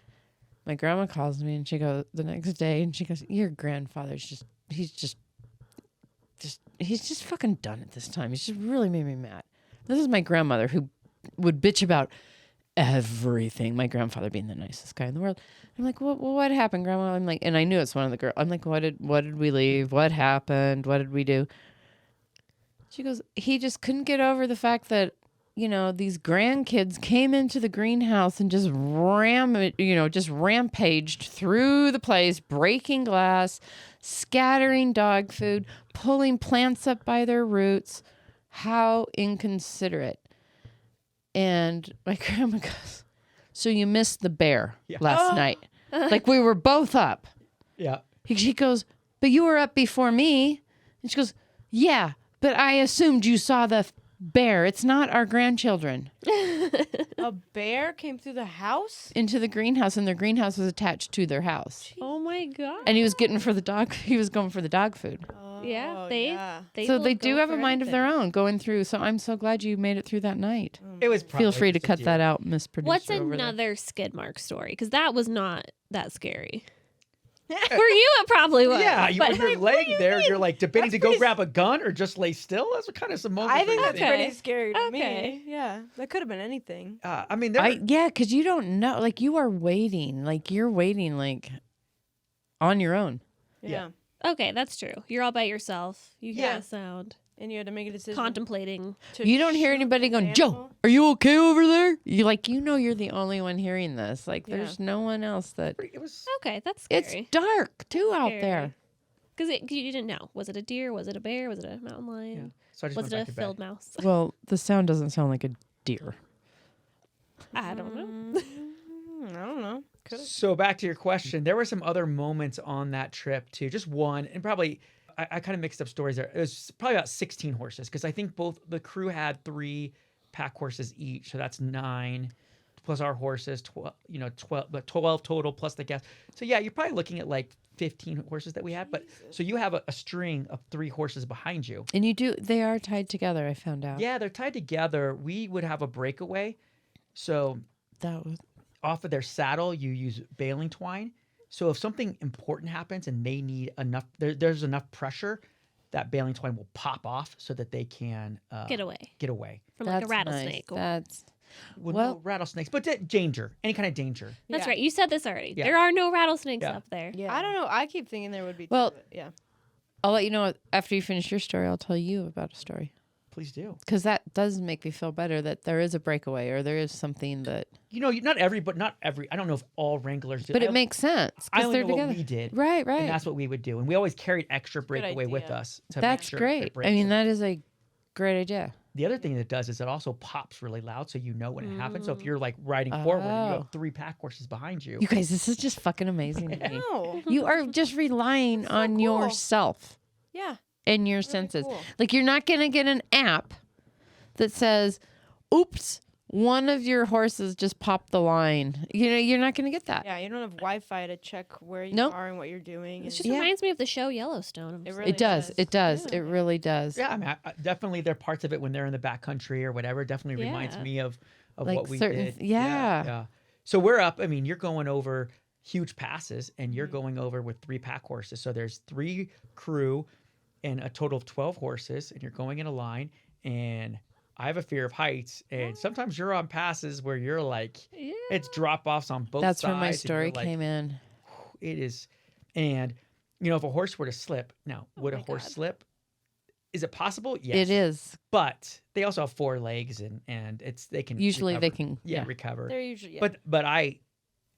my grandma calls me and she goes the next day and she goes, your grandfather's he's just fucking done at this time. He's just really made me mad. This is my grandmother who would bitch about everything. My grandfather being the nicest guy in the world. I'm like, well, what happened, Grandma? I'm like, and I knew it's one of the girls. I'm like, what did we leave? What happened? What did we do? She goes, he just couldn't get over the fact that, these grandkids came into the greenhouse and just rampaged through the place, breaking glass, scattering dog food, pulling plants up by their roots. How inconsiderate. And my grandma goes, so you missed the bear last night. Like we were both up. Yeah. She goes, but you were up before me. And she goes, yeah, but I assumed you saw the bear. It's not our grandchildren. a bear came through the house? Into the greenhouse, and their greenhouse was attached to their house. Oh my God. And he was going for the dog food. Yeah, Oh, they So will they go do have a for mind of anything. their own going through. So I'm so glad you made it through that night. It was probably Feel free to just a cut deer. that out, Miss Producer. What's over there. another skid mark story? Because that was not that scary. For you, it probably was. Yeah, but when you're laying there, you're like debating to go grab a gun or just lay still. Those are kind of some moments. I think where that's you Okay. pretty scary to Okay. me. Yeah, that could have been anything. I mean, there. Yeah, because you don't know. Like you are waiting. Like you're waiting. Like on your own. Yeah. okay, that's true. You're all by yourself. You hear Yeah. a sound, And you had to make a decision. contemplating. to You don't hear shoot anybody an going, Joe, animal. are you okay over there? You're the only one hearing this. Like Yeah. there's no one else that. It was. Okay, that's It's scary. dark too out there. Because you didn't know. Was it a deer? Was it a bear? Was it a mountain Yeah. lion? So I just Was went it back a to bed. field mouse? Well, the sound doesn't sound like a deer. I don't know. I don't know. Could have. So back to your question, there were some other moments on that trip too. Just one, and probably I kind of mixed up stories there. It was probably about 16 horses because I think both the crew had 3 pack horses each, so that's 9. plus our horses, 12 total plus the gas. So yeah, you're probably looking at like 15 horses that we have. But so you have a string of 3 horses behind you. And they are tied together, I found out. Yeah, they're tied together. We would have a breakaway. So That was off of their saddle, you use baling twine. So if something important happens and they need enough, there's enough pressure, that baling twine will pop off so that they can Get away from like a That's rattlesnake. nice. That's Well, Well- no rattlesnakes, but danger, any kind of danger. That's Yeah. right. You said this already. Yeah. There are no rattlesnakes Yeah. up there. yeah. I don't know. I keep thinking there would be. Well- two, but yeah. I'll let you know after you finish your story. I'll tell you about a story Please do. because that does make me feel better that there is a breakaway or there is something that. Not every. I don't know if all Wranglers do. But it makes sense I because only they're know together. what we did, Right. and that's what we would do. And we always carried extra breakaway with idea. us. To That's make sure great. it I mean, breaks. that is a great idea. The other thing that it does is it also pops really loud, so you know when it happens. So if you're like riding forward, and you Oh. have 3 pack horses behind you. You guys, this is just fucking amazing to me. No. You are just relying on cool. yourself Yeah. and your senses. cool. Like you're not gonna get an app that says, "Oops, one of your horses just popped the line." You're not gonna get that. Yeah. You don't have Wi-Fi to check where you Nope. are and what you're doing. It and- just Yeah. reminds me of the show Yellowstone. It It really It does. does. It does. Yeah. It really does. Yeah, I mean, definitely there are parts of it when they're in the backcountry or whatever. Definitely reminds Yeah. me of Like what we certain- did. yeah. yeah. So we're up. I mean, you're going over huge passes, and you're going over with 3 pack horses. So there's 3 crew and a total of 12 horses, and you're going in a line. And I have a fear of heights, and sometimes you're on passes where you're like, Yeah. it's drop offs on both That's sides. where my and you're story like, came in. It is, and if a horse were to slip, now would a my horse God. slip? Is it possible? Yes. It is. But they also have 4 legs, and they can Usually they recover. can. Yeah. recover. They're usually. Yeah. But I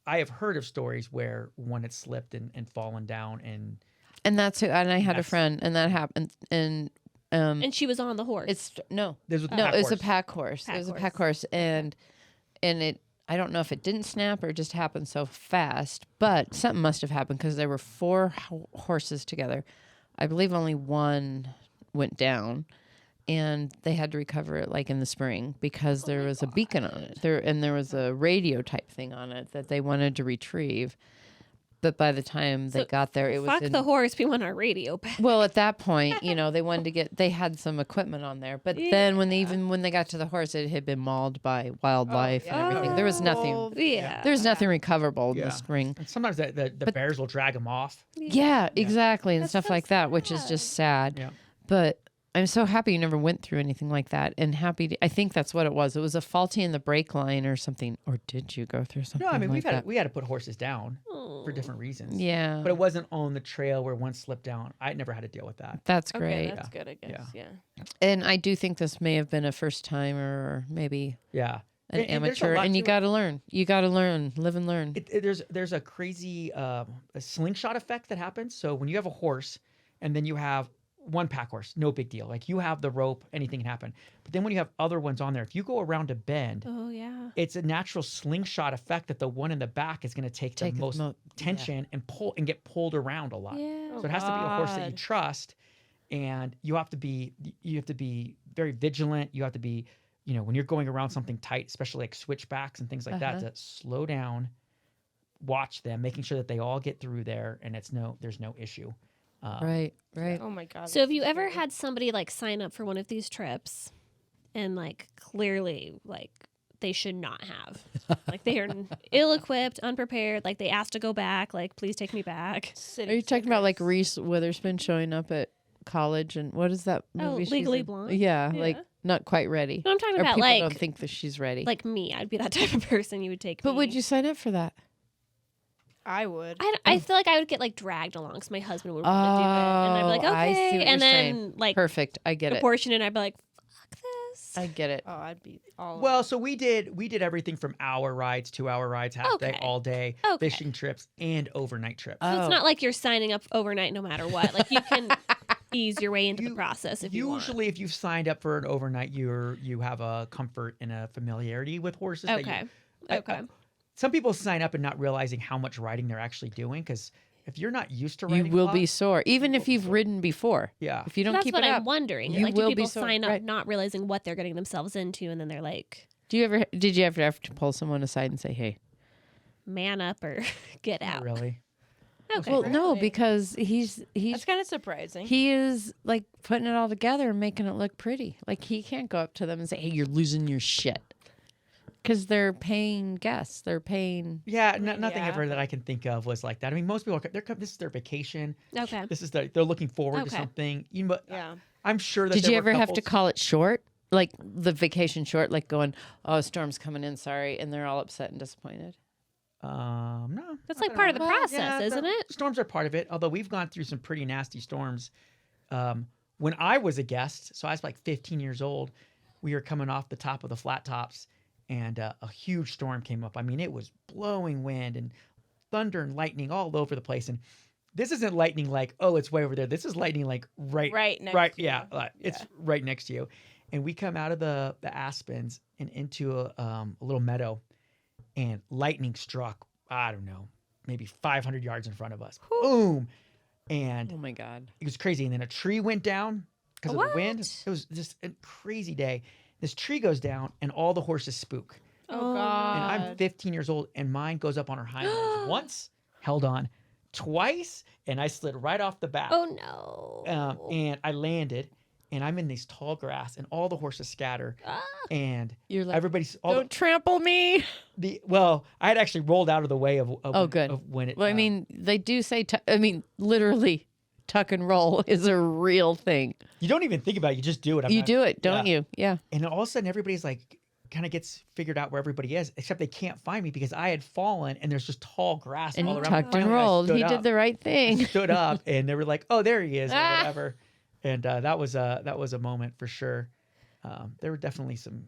have heard of stories where one had slipped and fallen down, and And that's who. And I had a That's- friend, and that happened. And And she was on the horse. it's no, there's a no, pack it was a horse. pack horse. It was a pack horse, and it. I don't know if it didn't snap or it just happened so fast, but something must have happened because there were 4 horses together. I believe only one went down, and they had to recover it like in the spring because there was a beacon on it. There was a radio type thing on it that they wanted to retrieve. But by the time they So, got there, it was Fuck in, the horse. We want our radio back. well, at that point, they wanted to they had some equipment on there. But then when they got to the horse, it had been mauled by wildlife yeah. and everything. There was nothing. Oh, Yeah. There was nothing recoverable in Yeah. the spring. And sometimes the bears will drag them off. Yeah, exactly, and That's stuff so like that, which is just sad. Yeah. But I'm so happy you never went through anything like that, and I think that's what it was. It was a faulty in the brake line or something. Or did you go through something? No, I mean like that? we had to put horses down for different reasons. Yeah, But it wasn't on the trail where one slipped down. I never had to deal with that. that's Okay, great. that's good. I guess. Yeah. And I do think this may have been a first timer or maybe Yeah. an And there's a amateur, lot and you to it. got to learn. You got to learn, live and learn. There's a crazy a slingshot effect that happens. So when you have a horse and then you have 1 pack horse, no big deal. Like you have the rope, anything can happen. But then when you have other ones on there, if you go around a bend, Oh, yeah. it's a natural slingshot effect that the one in the back is going to take the Take the most mo- tension and pull and get pulled around a lot. Yeah. So it has to be a horse that you God. trust, and you have to be very vigilant. You have to be, when you're going around something tight, especially like switchbacks and things like that, to slow down, watch them, making sure that they all get through there, and there's no issue. Right. Oh my God. So have that's you ever scary. had somebody like sign up for one of these trips and like clearly like they should not have? Like they are ill-equipped, unprepared, like they asked to go back, like please take me back. City Are you talking about like slickers? Reese Witherspoon showing up at college and what is that Oh, movie? she's Legally in? Blonde? Yeah, Yeah. like not quite ready. No, I'm talking Or about people like don't think that she's ready. like me. I'd be that type of person you would take but me. would you sign up for that? I would. I feel like I would get like dragged along because my husband would want to do it, and I'd be like, Oh, I see okay, what and you're then saying. like Perfect. I get it. abortion, and I'd be like, fuck this. I get it. Oh, I'd be all. Well, so we did everything from hour rides, 2-hour rides, half day, Okay. all day, Okay. fishing trips, and overnight trips. So Oh. it's not like you're signing up overnight no matter what. Like you can ease your way into the process if you want. Usually, if you've signed up for an overnight, you have a comfort and a familiarity with horses. that Okay. I- Okay. some people sign up and not realizing how much riding they're actually doing, because if you're not used to You riding, a will lot, be sore, even if you've ridden before. Yeah. If you don't That's keep what it I'm up, wondering. you Like, do will be people so- sign up right. not realizing what they're getting themselves into, and then they're like, Did you ever have to pull someone aside and say, "Hey"? Man up or get Not out. really. Okay. Well, no, Really? because he's That's kind of surprising. he is like putting it all together and making it look pretty. Like he can't go up to them and say, "Hey, you're losing your shit," because they're paying guests. They're paying. Yeah, nothing Yeah. ever that I can think of was like that. I mean, most people this is their vacation. Okay. This is they're looking forward to Okay. something. You know, Yeah. I'm sure that Did there you were ever have to couples- call it short? Like the vacation short, like going, "Oh, a storm's coming in, sorry," and they're all upset and disappointed. No. That's I like don't part of the know. process, Yeah, isn't it? Storms are part of it, although we've gone through some pretty nasty storms. When I was a guest, so I was like 15 years old, we were coming off the top of the flat tops, and a huge storm came up. I mean, it was blowing wind and thunder and lightning all over the place. And this isn't lightning like, oh, it's way over there. This is lightning like Right next to you. yeah, it's right next to you. And we come out of the aspens and into a little meadow, and lightning struck, I don't know, maybe 500 yards in front of us. Boom. And Oh my God! it was crazy. And then a tree went down because of the wind. What? It was just a crazy day. This tree goes down and all the horses spook. Oh, Oh, God. And I'm 15 years old and mine goes up on her hind legs once, held on twice, and I slid right off the back. Oh no. And I landed, and I'm in this tall grass, and all the horses scatter, Ah. and You're like, everybody's "Don't trample me." well, I had actually rolled out of the way of Oh, good. of when it. Well, I mean, they do say. Literally, tuck and roll is a real thing. you don't even think about it; you just do it. You do it, don't you? Yeah. And all of a sudden, everybody's like, kind of gets figured out where everybody is, except they can't find me because I had fallen, and there's just tall grass And all he around. tucked and Finally, I rolled. stood He up. did the right I thing. stood up, and they were like, "Oh, there he is," or Ah. whatever. And that was a moment for sure. There were definitely some.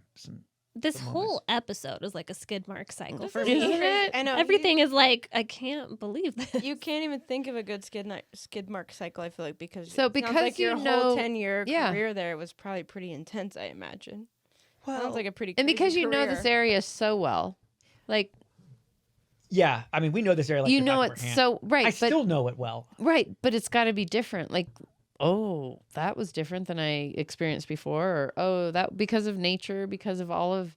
This the whole moments. episode is like a skid mark cycle This for is me. Isn't it? I know. Everything is like, I can't believe this. You can't even think of a good skid mark cycle, I feel like, because So it sounds because like your you know- whole 10-year yeah. career there was probably pretty intense, I imagine. Well, Sounds like a pretty And because crazy you know this career. area so well, like yeah, I mean, we know this area like you the know back it of our hand. so right, I but still know it well. right, but it's got to be different. Like, oh, that was different than I experienced before, or oh, that because of nature, because of all of.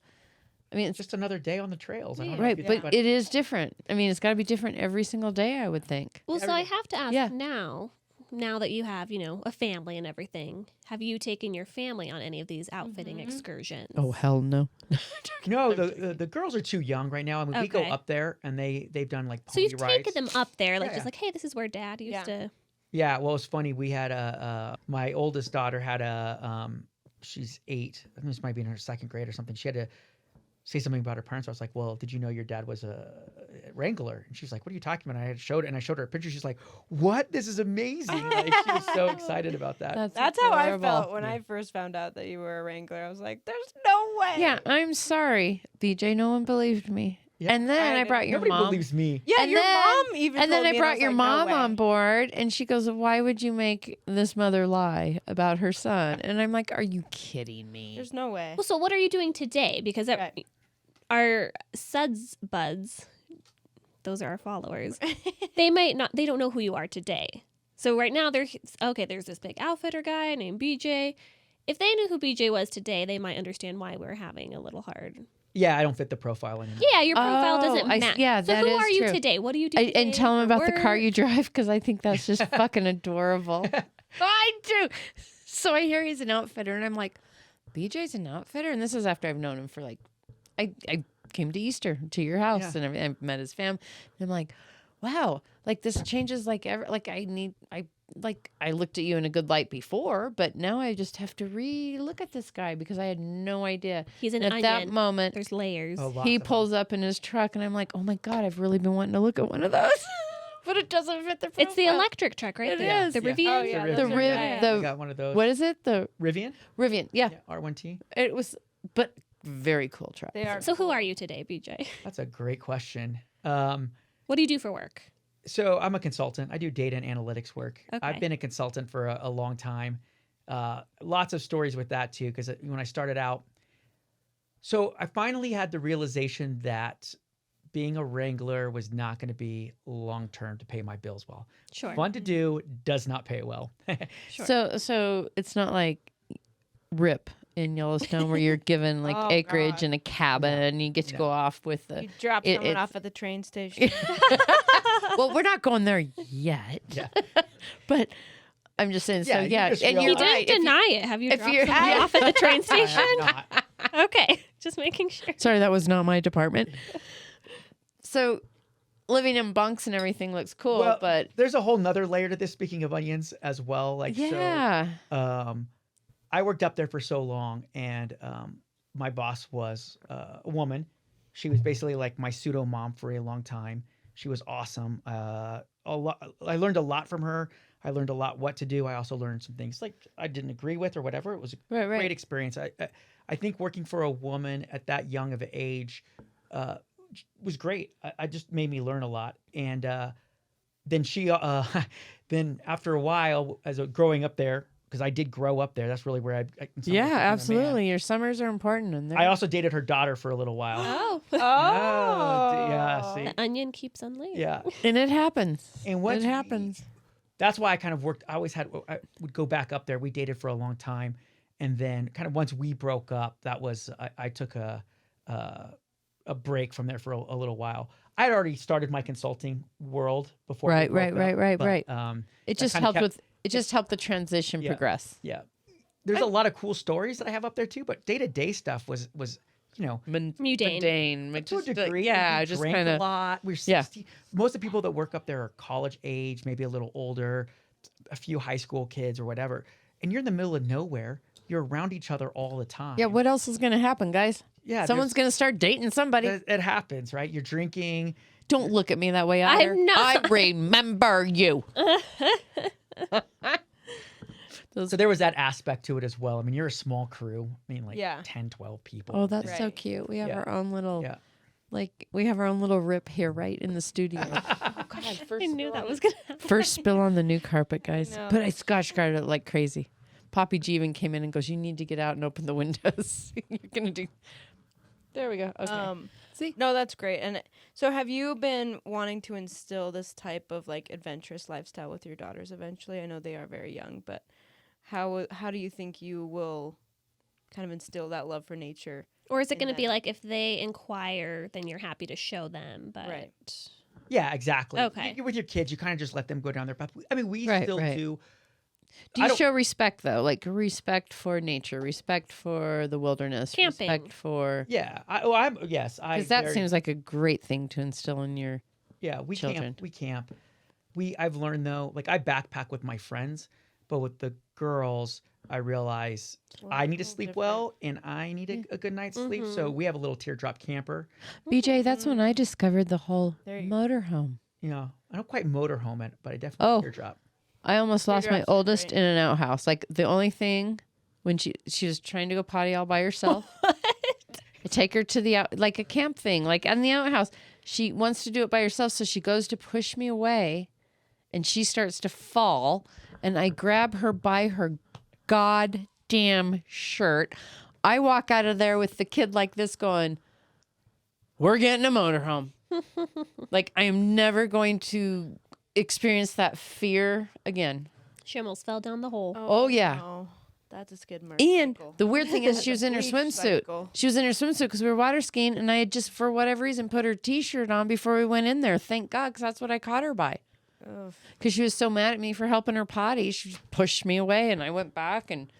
I mean, it's Just another day on the trails. I don't know if right, you but think it is different. I mean, it's got to be different every single day, I would think. Well, so I have to ask Yeah. now that you have, a family and everything, have you taken your family on any of these outfitting excursions? Oh hell no! No, the girls are too young right now. I mean, we go Okay. up there, and they've done like So pony you've rides. taken them up there, like Yeah, just yeah. like, hey, this is where Dad used Yeah. to. Yeah, well, it's funny. We had my oldest daughter had she's 8. I think this might be in her 2nd grade or something. She had to say something about her parents. I was like, well, did you know your dad was a Wrangler? And she's like, what are you talking about? I showed her a picture. She's like, what? This is amazing. Like, she was so excited about that. That's how I adorable. felt when Yeah. I first found out that you were a Wrangler. I was like, there's no way. Yeah, I'm sorry, BJ. No one believed me. Yeah. And then I I brought your Nobody mom. believes me. Yeah, And your then- mom even And then told I me, brought was your like, no mom way. on board, and she goes, "Why would you make this mother lie about her son?" And I'm like, "Are you kidding me?" There's no way. Well, so what are you doing today? Because Right. our suds buds, those are our followers. They don't know who you are today. So right now there's this big outfitter guy named BJ. If they knew who BJ was today, they might understand why we're having a little hard. Yeah, I don't fit the profile anymore. Yeah, your profile Oh, doesn't I- match. yeah, so that who is are you true. today? What do you do today And tell them for about the car work? you drive, because I think that's just fucking adorable. I do. So I hear he's an outfitter, and I'm like, BJ's an outfitter? And this is after I've known him for like, I came to Easter to your house Yeah. and everything. I met his fam. And I'm like, wow, like this changes I looked at you in a good light before, but now I just have to re-look at this guy because I had no idea. He's an And at that onion. moment, There's layers. Oh, lots he of them. pulls up in his truck, and I'm like, oh my God, I've really been wanting to look at one of those. But it doesn't fit the profile. It's the electric truck right It there. is. The Yeah. Rivian. Oh, yeah, The those The are Riv, nice. I the got one of those. what is it? The Rivian? Rivian. Yeah, Yeah, R1T. it was, but very cool truck. They are. So who are you today, BJ? That's a great question. What do you do for work? So I'm a consultant. I do data and analytics work. Okay. I've been a consultant for a long time. Lots of stories with that too, because when I started out, so I finally had the realization that being a Wrangler was not going to be long-term to pay my bills well. Sure. Fun to do, does not pay well. Sure. So it's not like RIP in Yellowstone where you're given like Oh, acreage God. and a cabin and you get to go off with the. You drop It- someone it's- off at the train station. Well, we're not going there yet. Yeah. But I'm just saying. Yeah, so you yeah, just and You you're realize- right. didn't deny it. Have you if dropped you're- somebody off at the train I station? have not. Okay, just making sure. Sorry, that was not my department. So living in bunks and everything looks cool, Well, but there's a whole nother layer to this. Speaking of onions, as well, like yeah. So, I worked up there for so long, and my boss was a woman. She was basically like my pseudo mom for a long time. She was awesome. A lot. I learned a lot from her. I learned a lot what to do. I also learned some things like I didn't agree with or whatever. It was a Right, right. great experience. I think working for a woman at that young of an age was great. I just made me learn a lot. And then she, then after a while, growing up there, because I did grow up there. That's really where I in some ways Yeah, became a man. absolutely. Your summers are important, and I also dated her daughter for a little while. Oh, Yeah, see. the onion keeps on laying. Yeah. and it happens. And once it happens. That's why I kind of worked. I would go back up there. We dated for a long time. And then kind of once we broke up, that was, I took a break from there for a little while. I had already started my consulting world before. we Right, broke right, up, right, but, right. that It just kinda helped kept- with. It just helped the transition Yeah. progress. Yeah. There's a lot of cool stories that I have up there too, but day-to-day stuff was, you know, Mundane. Like, to a just, degree. yeah, we just drank kind a of. lot. We're Yeah. 60. Most of the people that work up there are college age, maybe a little older, a few high school kids or whatever. And you're in the middle of nowhere. You're around each other all the time. Yeah, what else is going to happen, guys? Yeah, Someone's going to start dating somebody. it happens, right? You're drinking. Don't look at me that way, Otter. I'm not. I remember you. So there was that aspect to it as well. I mean, you're a small crew. I mean, like Yeah. 10, 12 people. Oh, that's so Right. cute. We have Yeah. our own little, Yeah. like, we have our own little rip here right in the studio. Oh, God, I knew that was gonna happen. First spill on the new carpet, guys. know. But I scotch guarded it like crazy. Poppy G even came in and goes, "You need to get out and open the windows." You're gonna do. There we go. Okay. See? No, that's great. And so have you been wanting to instill this type of like adventurous lifestyle with your daughters eventually? I know they are very young, but how do you think you will kind of instill that love for nature? Or is it in going to be them? like if they inquire, then you're happy to show them? But Right. Yeah, exactly. Okay. With your kids, you kind of just let them go down their path. I mean, we Right, still right. do. Do I you don't- show respect though, like respect for nature, respect for the wilderness, Camping. respect for? Yeah. Yes. Because that seems like a great thing to instill in your. Yeah, we children. camp. We camp. I've learned though, like I backpack with my friends, but with the girls, I realize I need to sleep well and I need a good night's sleep. So we have a little teardrop camper. BJ, that's when I discovered the whole There you- motorhome. You know, I don't quite motorhome it, but I definitely Oh. teardrop. I almost lost my Teardrops are oldest great. in an outhouse. Like the only thing when she was trying to go potty all by herself. I take her to the out, like a camp thing, like on the outhouse. She wants to do it by herself, so she goes to push me away, and she starts to fall, and I grab her by her goddamn shirt. I walk out of there with the kid like this, going, "We're getting a motorhome." Like I am never going to experience that fear again. she almost fell down the hole. Oh, yeah. No. That's a skid mark. And cycle. the weird thing is she was in her Bleach swimsuit. cycle. She was in her swimsuit because we were water skiing, and I had just, for whatever reason, put her T-shirt on before we went in there. Thank God, because that's what I caught her by. Ugh. Because she was so mad at me for helping her potty. She just pushed me away, and I went back, and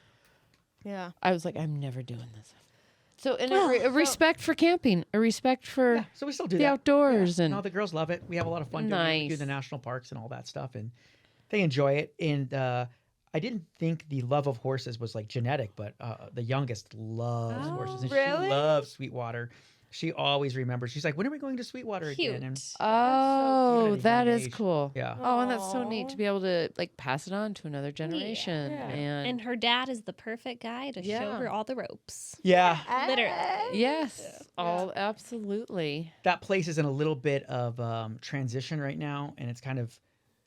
Yeah. I was like, I'm never doing this. So, and Well, a respect for camping, a respect for Yeah, so we still do the that. outdoors, and No, the girls love it. We have a lot of fun doing it. We do Nice. the national parks and all that stuff, and they enjoy it. And I didn't think the love of horses was like genetic, but the youngest loves horses, and really? she loves Sweetwater. She always remembers. She's like, "When are we going to Sweetwater Cute. again?" And oh, cute. that Young is age. cool. yeah, Oh, and that's so neat Aw. to be able to like pass it on to another generation. Yeah. And her dad is the perfect guy to show Yeah. her all the ropes. yeah. Literally. yes, all absolutely. That place is in a little bit of transition right now, and it's kind of,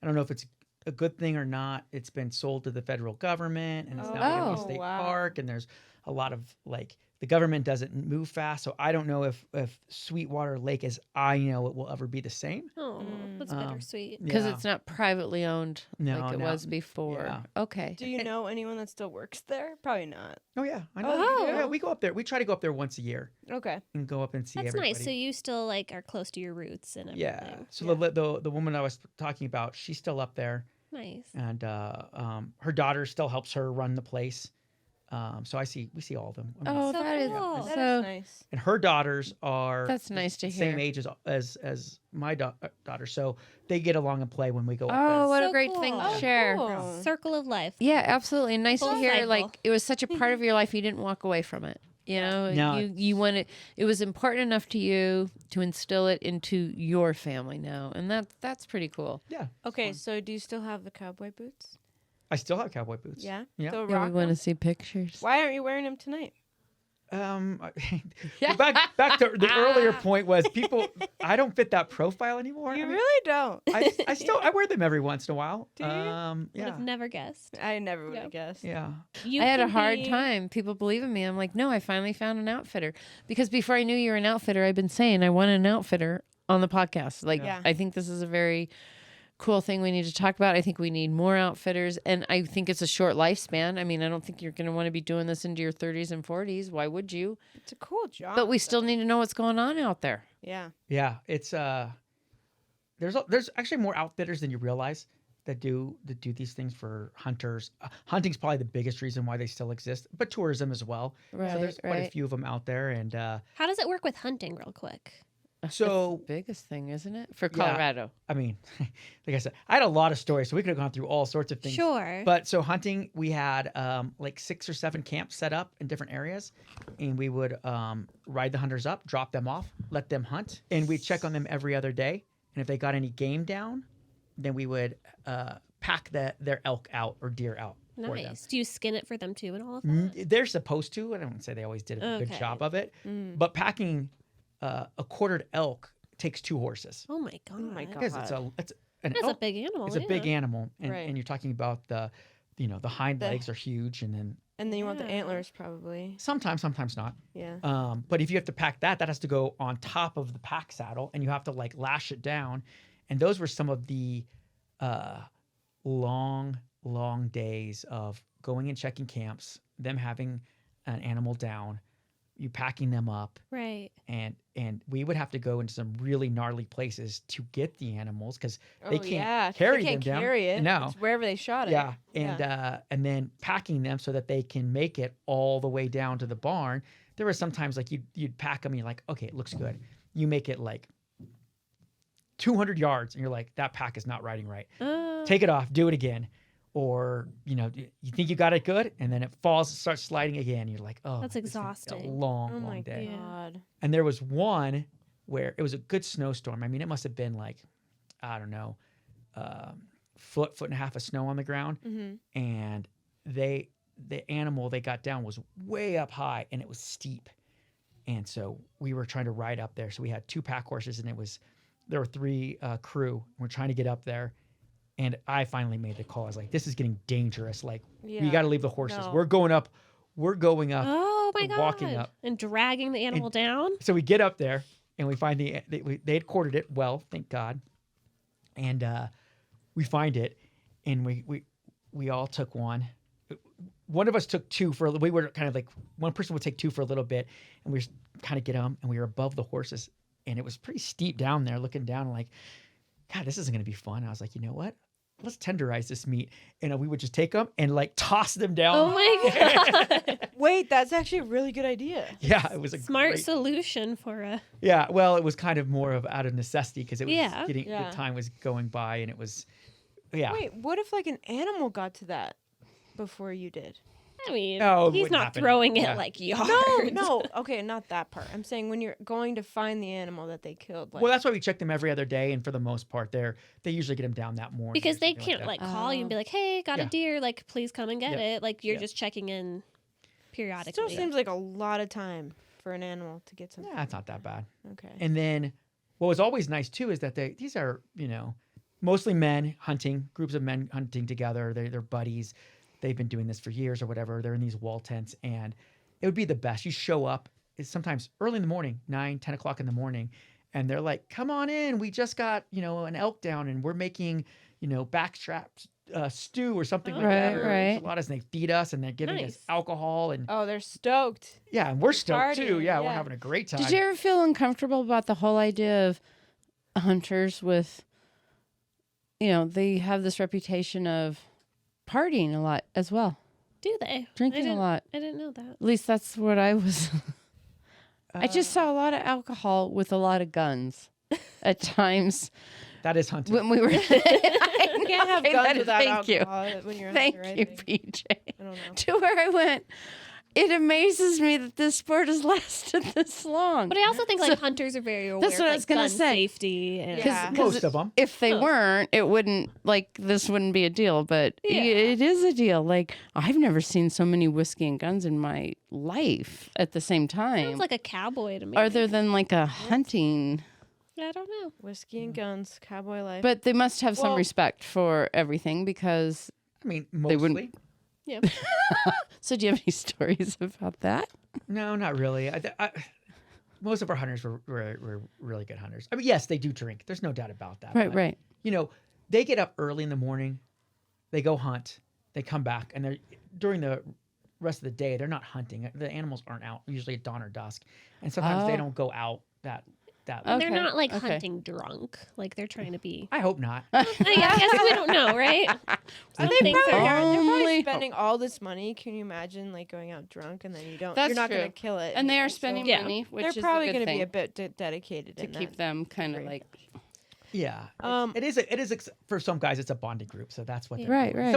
I don't know if it's a good thing or not. It's been sold to the federal government, and it's now becoming a Oh, state wow. park, and there's a lot of like The government doesn't move fast, so I don't know if Sweetwater Lake, as I know it, will ever be the same. Oh, that's bittersweet. Because Yeah. it's not privately owned No, like it no. was before. Yeah. Okay. Do you know anyone that still works there? Probably not. Oh yeah, I know. Oh. Yeah, we go up there. We try to go up there once a year Okay. and go up and see That's everybody. nice. So you still like are close to your roots and everything. Yeah. So the woman I was talking about, she's still up there, Nice. and her daughter still helps her run the place. So we see all of them. I mean, Oh, So that is cool. That is so. nice. and her daughters are That's nice to the hear. same age as my daughter, so they get along and play when we go up Oh, what So a great thing cool. to Oh, share. cool. Circle of life. Yeah, absolutely. And nice Full to hear cycle. like it was such a part of your life you didn't walk away from it. You know, No, you wanted it was important enough to you to instill it into your family now. And that's pretty cool. there. Yeah. Okay, so do you still have the cowboy boots? I still have cowboy boots. Yeah. Yeah. Still Yeah, rock we want to them? see pictures. Why aren't you wearing them tonight? Back to the earlier point was people. I don't fit that profile anymore. You I mean, really don't. I wear them every once in a while. Do you? Would Yeah. have never guessed. I never would Yeah. have guessed. Yeah. You I had a can hard be- time. People believe in me. I'm like, no, I finally found an outfitter. Because before I knew you were an outfitter, I've been saying I want an outfitter on the podcast. Like, Yeah. I think this is a very cool thing we need to talk about. I think we need more outfitters. And I think it's a short lifespan. I mean, I don't think you're going to want to be doing this into your 30s and 40s. Why would you? It's a cool job. But we still need to know what's going on out there. Yeah. Yeah. It's there's actually more outfitters than you realize that do these things for hunters. Hunting's probably the biggest reason why they still exist, but tourism as well. Right, So there's quite a right. few of them out there, and How does it work with hunting, real quick? so That's the biggest thing, isn't it? For Yeah. Colorado. I mean, like I said, I had a lot of stories, so we could have gone through all sorts of things. Sure. But so hunting, we had like 6 or 7 camps set up in different areas, and we would ride the hunters up, drop them off, let them hunt, and we'd check on them every other day. And if they got any game down, then we would pack their elk out or deer out for them. Nice. Do you skin it for them too and all of that? They're supposed to. I don't say they always did a good Okay. job of it, Mm. but packing a quartered elk takes 2 horses. Oh my god. my God. Because it's an That's a elk. big animal. It's a big yeah. animal, and, Right. and you're talking about the hind The- legs are huge, and then And then you want the Yeah. antlers, probably. sometimes not. Yeah. But if you have to pack that has to go on top of the pack saddle, and you have to like lash it down. And those were some of the long days of going and checking camps, them having an animal down, you packing them up, Right. and we would have to go into some really gnarly places to get the animals because they can't carry they can't them down. carry it. No. It's wherever they shot it. Yeah, and then packing them so that they can make it all the way down to the barn. There were sometimes like you'd pack them and you're like, okay, it looks good. You make it like 200 yards and you're like, that pack is not riding right. Take it off, do it again. Or, you think you got it good and then it falls, starts sliding again. You're like, oh, That's this is a exhausting. long, Oh my long day. Yeah. God. And there was one where it was a good snowstorm. I mean, it must have been like, I don't know, foot and a half of snow on the ground. Mm-hmm. And the animal they got down was way up high and it was steep. And so we were trying to ride up there. So we had 2 pack horses and there were 3 crew. We're trying to get up there. And I finally made the call. I was like, this is getting dangerous. Like, we got to leave the horses. No. We're going up. Oh my We're god. walking up. And dragging the animal down? So we get up there and we find they had quartered it well, thank God. And we find it and we all took one. One of us took 2 we were kind of like, one person would take 2 for a little bit and we just kind of get them and we were above the horses and it was pretty steep down there looking down and like, God, this isn't going to be fun. I was like, you know what? Let's tenderize this meat. And we would just take them and like toss them down. Oh my god. Wait, that's actually a really good idea. Yeah, it was a Smart great, solution for a Yeah, well, it was kind of more of out of necessity because it was Yeah. getting Yeah. the time was going by and it was, yeah. Wait, what if like an animal got to that before you did? I mean, Oh, it he's wouldn't not happen. throwing it Yeah. like yards. No, okay, not that part. I'm saying when you're going to find the animal that they killed. Like, Well, that's why we check them every other day, and for the most part, they usually get them down that morning. Because or they something can't that. like call you and be like, "Hey, got a Yeah. deer, like please come and get Yeah. it." Like you're Yeah. just checking in periodically. still seems like a lot of time for an animal to get something. Yeah, it's not that bad. Okay. And then what was always nice too is that these are mostly men hunting, groups of men hunting together. They're buddies. They've been doing this for years or whatever. They're in these wall tents and it would be the best. You show up. It's sometimes early in the morning, 9, 10 o'clock in the morning, and they're like, "Come on in. We just got an elk down, and we're making backstrap stew or something like that, or Right. enchiladas." And they feed us, and they're giving us Nice. alcohol, and Oh, they're stoked. yeah, and we're stoked too. partying, Yeah, we're yeah. having a great time. Did you ever feel uncomfortable about the whole idea of hunters with, they have this reputation of partying a lot as well, Do they? drinking a lot. I didn't know that. At least that's what I was. I just saw a lot of alcohol with a lot of guns at times That is hunting. when we were. You can't have Okay, guns that is- without thank you. alcohol when you're Thank hunting, you, I think. PJ. I don't know. To where I went, it amazes me that this sport has lasted this long. But I also think like hunters are very aware That's of what I like, was gonna gun say. safety and Yeah. Most of them. If they Oh. weren't, it wouldn't, this wouldn't be a deal. But Yeah. it is a deal. Like, I've never seen so many whiskey and guns in my life at the same time. sounds like a cowboy to me. Other than like a hunting. I don't know. Whiskey and guns, cowboy life. But they must have some Well- respect for everything because. I mean, They wouldn't- mostly. Yeah. So, do you have any stories about that? No, not really. Most of our hunters were really good hunters. I mean, yes, they do drink. There's no doubt about that. Right, but, right. They get up early in the morning, they go hunt, they come back, and they're during the rest of the day they're not hunting. The animals aren't out usually at dawn or dusk, and sometimes they Oh. don't go out that. And they're Okay, not like okay. hunting drunk. Like they're trying to be. I hope not. I guess we don't know, right? I don't think They're so. probably Only- spending all this money. Can you imagine like going out drunk and then you're That's not going true. to kill it? And they are anyway, so spending Yeah. money, which They're is probably a good going to be thing a bit dedicated to in keep that. them kind of Agree. like. Yeah. Um, it is for some guys it's a bonding group, so that's what they're Right, doing. right.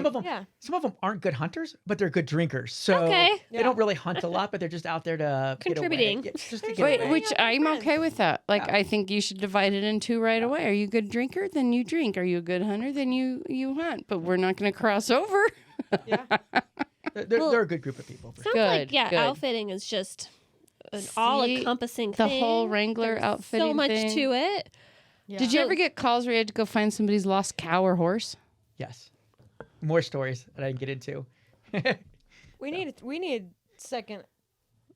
Some of them aren't good hunters, but they're good drinkers. So Okay. they don't really hunt a lot, but they're just out there to Contributing. Get away. Just to There's get Wait, away. which Yeah, I'm friends. okay with that. Like, Yeah. I think you should divide it in two right away. Are you a good drinker? Then you drink. Are you a good hunter? Then you hunt. But we're not going to cross over. Yeah. They're a good group of people. For sure. Sounds like Good, good. outfitting is just an all-encompassing The thing. whole Wrangler There's outfitting so much thing. to it. Yeah. Did you ever get calls where you had to go find somebody's lost cow or horse? Yes. More stories that I can get into. We need second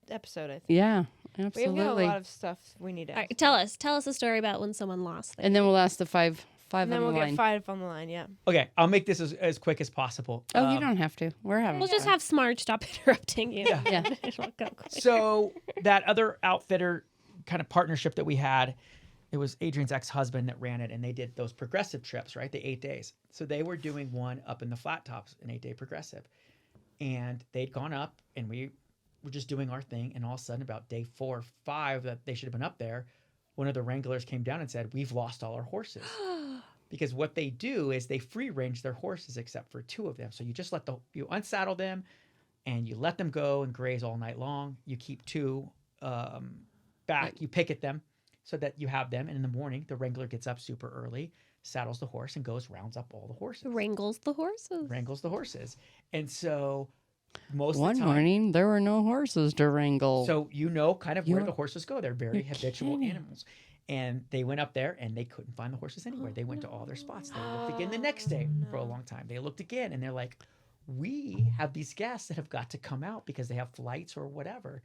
episode. I think Yeah, we have got a absolutely. lot of stuff we need to. All right, tell us a story about when someone lost their And then we'll ask the five and then on we'll the get line. 5 on the line. Yeah. Okay, I'll make this as quick as possible. Oh, you don't have to. We're having. We'll just fun. have Smarge stop interrupting you. Yeah. Yeah. It'll go quick. So that other outfitter kind of partnership that we had, it was Adrian's ex-husband that ran it, and they did those progressive trips, right? The 8 days. So they were doing one up in the flat tops, an 8-day progressive. And they'd gone up, and we were just doing our thing. And all of a sudden, about day 4 or 5 that they should have been up there, one of the Wranglers came down and said, "We've lost all our horses." Because what they do is they free range their horses except for 2 of them. So you just you unsaddle them and you let them go and graze all night long. You keep 2 back, you picket them so that you have them. And in the morning, the Wrangler gets up super early, saddles the horse and rounds up all the horses. Wrangles the horses. Wrangles the horses. And so most One of the time, morning, there were no horses to wrangle. so kind of where You're- the horses go. They're very you're habitual kidding. animals. And they went up there and they couldn't find the horses anywhere. They went to all their spots. They looked again the next day for a long time. They looked again and they're like, "We have these guests that have got to come out because they have flights or whatever.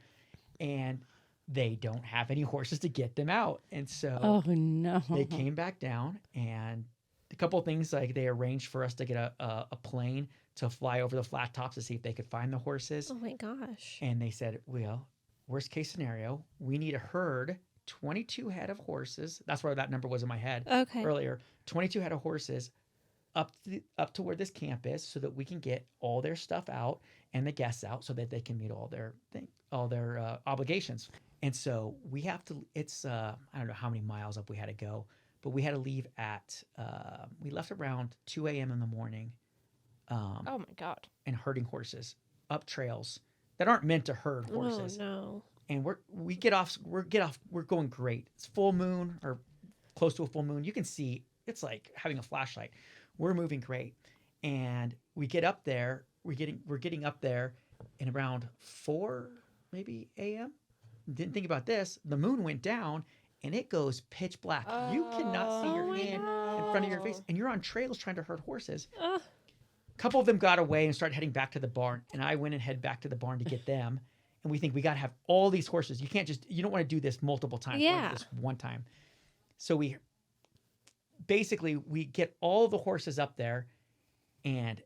And they don't have any horses to get them out." And so oh no! they came back down, and a couple of things, like they arranged for us to get a plane to fly over the flat tops to see if they could find the horses. Oh my gosh. And they said, "Well, worst case scenario, we need a herd, 22 head of horses." That's where that number was in my head Okay. earlier. 22 head of horses up to where this camp is, so that we can get all their stuff out and the guests out, so that they can meet all their obligations. And so we have to. It's I don't know how many miles up we had to go, but we had to leave at. We left around 2 a.m. in the morning. Oh my God. And herding horses up trails that aren't meant to herd Oh horses. no. And we're going great. It's full moon or close to a full moon. You can see it's like having a flashlight. We're moving great. And we get up there, we're getting up there in around 4 maybe a.m. Didn't think about this. The moon went down and it goes pitch black. You cannot see your my hand in front of your face, and you're on trails trying to herd horses. Ugh. A couple of them got away and started heading back to the barn, and I went and head back to the barn to get them. and we think we got to have all these horses. You don't want to do this multiple times. You want to do this one time. So we get all the horses up there, and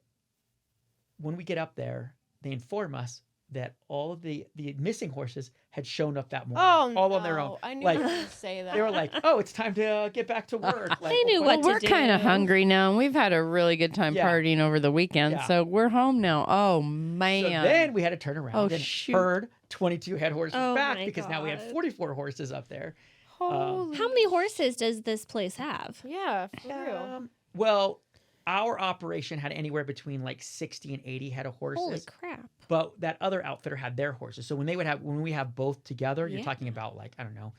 when we get up there, they inform us that all of the missing horses had shown up that morning, all on their own. I knew Like, you were going to say that. They were like, "Oh, it's time to get back to work." Like, They knew what to We're do. kind of hungry now, and we've had a really good time partying over the weekend, Yeah. so we're home now. Oh, So man. then we had to turn around Oh, and shoot. herd 22 head horses Oh, back my because now we had God. 44 horses up there. Holy How many horses does this place have? Yeah, for real. Well, our operation had anywhere between like 60 and 80 head of horses. Holy crap. But that other outfitter had their horses. So when we have both together, you're Yeah. talking about like, I don't know,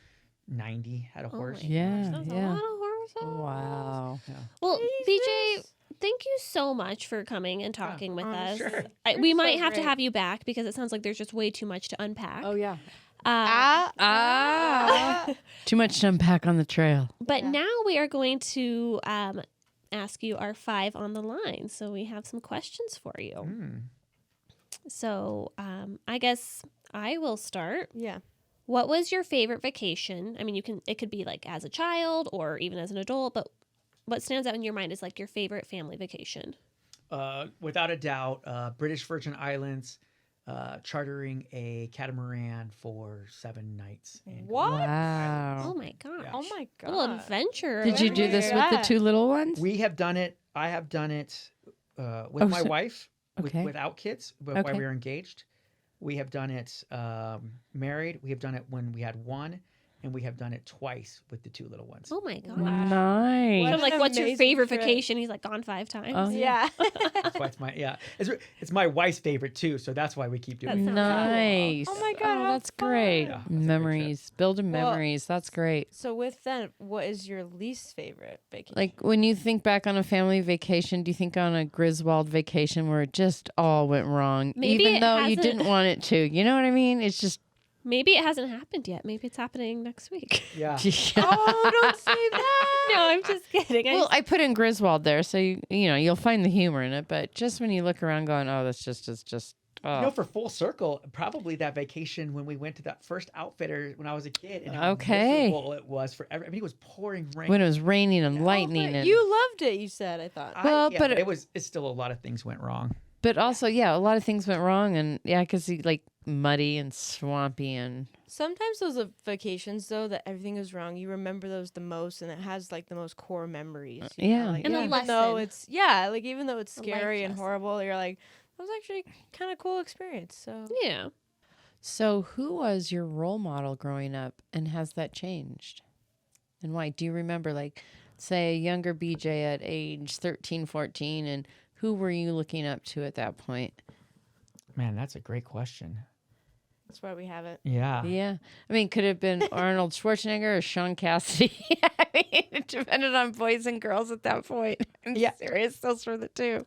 90 head of Oh horse. my Yeah, gosh, that's a yeah. lot of horses. Wow. Well, BJ, Jesus. thank you so much for coming and talking with us. sure. We You're might so have to great. have you back because it sounds like there's just way too much to unpack. Oh, yeah. Uh, Too much to unpack on the trail. but Yeah. now we are going to ask you our 5 on the line. So we have some questions for you. Mm. So I guess I will start. Yeah. What was your favorite vacation? I mean, it could be like as a child or even as an adult, but what stands out in your mind is like your favorite family vacation? Without a doubt, British Virgin Islands, chartering a catamaran for 7 nights. What? Wow. Oh my gosh. Yeah. Oh my A little god. adventure. Did you over do this there. with the Yeah. 2 little ones? We have done it. I have done it with Oh, my so- wife, okay. without kids, but Okay. while we were engaged. We have done it married. We have done it when we had one, and we have done it twice with the 2 little ones. Oh my gosh. Nice. What I'm like, an what's your amazing favorite trip. vacation? He's like, gone 5 times. Oh, Yeah. That's why it's it's my wife's favorite too. So that's why we keep doing That it. sounds Nice. Oh my God, how that's great. Yeah, that's a great trip. Memories. Building Well, memories. That's great. So with that, what is your least favorite vacation? Like when you think back on a family vacation, do you think on a Griswold vacation where it just all went wrong? Maybe even it though you hasn't- didn't want it to. You know what I mean? It's just Maybe it hasn't happened yet. Maybe it's happening next week. Yeah. Oh, don't say that. No, I'm just kidding. Well, I put in Griswold there, so you'll find the humor in it. But just when you look around, going, "Oh, that's just." For full circle, probably that vacation when we went to that first outfitter when I was a kid, and how Okay. miserable it was for every. I mean, it was pouring rain. When it was raining and Yeah. lightning, But and you loved it, you said, I thought. Well, yeah, but it's still a lot of things went wrong. but also, yeah, a lot of things went wrong, and yeah, because like muddy and swampy and Sometimes those are vacations, though, that everything is wrong. You remember those the most, and it has like the most core memories. you know? Yeah, Like, And a even though lesson. even though it's A life scary and lesson. horrible, you're like, that was actually kind of cool experience. So Yeah. So, who was your role model growing up, and has that changed? And why? Do you remember, like, say, a younger BJ at age 13, 14, and who were you looking up to at that point? Man, that's a great question. that's why we have it. Yeah. Yeah. I mean, could it have been Arnold Schwarzenegger or Sean Cassidy? I mean, it depended on boys and girls at that point. I'm Yeah. serious. Those were the 2.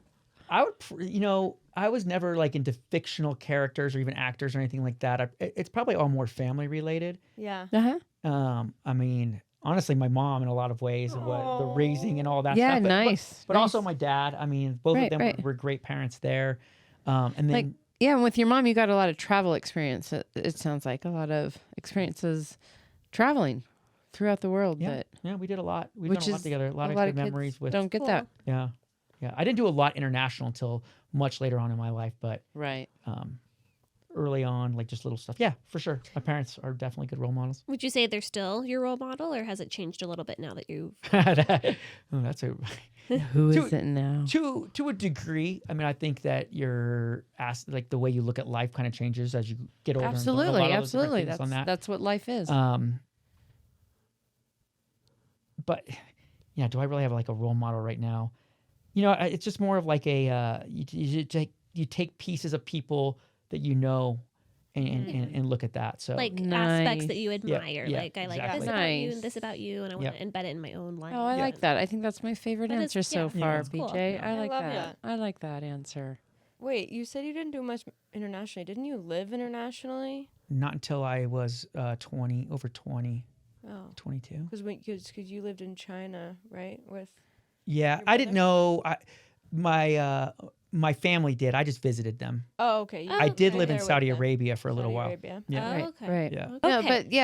I would, I was never like into fictional characters or even actors or anything like that. It's probably all more family related. Yeah. Uh-huh. I mean, honestly, my mom in a lot of ways, and what the raising and all that Yeah, stuff. nice. But nice. also my dad. I mean, both Right, of them right. were great parents there. And then Like, yeah, and with your mom, you got a lot of travel experience. It sounds like a lot of experiences traveling throughout the world. yeah, That we did a lot. We Which did a lot is together. A lot of of good kids memories with. don't get Cool. that. Yeah, yeah. I didn't do a lot international until much later on in my life, but Right. early on, like just little stuff. Yeah, for sure. My parents are definitely good role models. Would you say they're still your role model, or has it changed a little bit now that you've? That's a Who is To- it now? to a degree. I mean, I think that you're asked like the way you look at life kind of changes as you get older. and learn a lot Absolutely, of those different absolutely. things on that. That's what life is. But yeah, do I really have like a role model right now? It's just more of like a you take pieces of people that you know and look at that. So Like Nice. aspects that you admire. yeah, like I like exactly. this about you Nice. and this about you, and I want Yep. to embed it in my own life. Oh, I Yeah. like that. I think that's my favorite That is- answer so yeah. far, that's cool. BJ. Yeah. I like love that. I like that answer. Wait, you said you didn't do much internationally. Didn't you live internationally? not until I was 20, over 20, Oh, 22. because you lived in China, right? With Yeah, Your I didn't brother? know. my family did. I just visited them. Oh, okay. Oh, I did okay. live in There with Saudi them. Arabia for a little Saudi while. Arabia. Yeah. Oh, Right, okay. right. Yeah.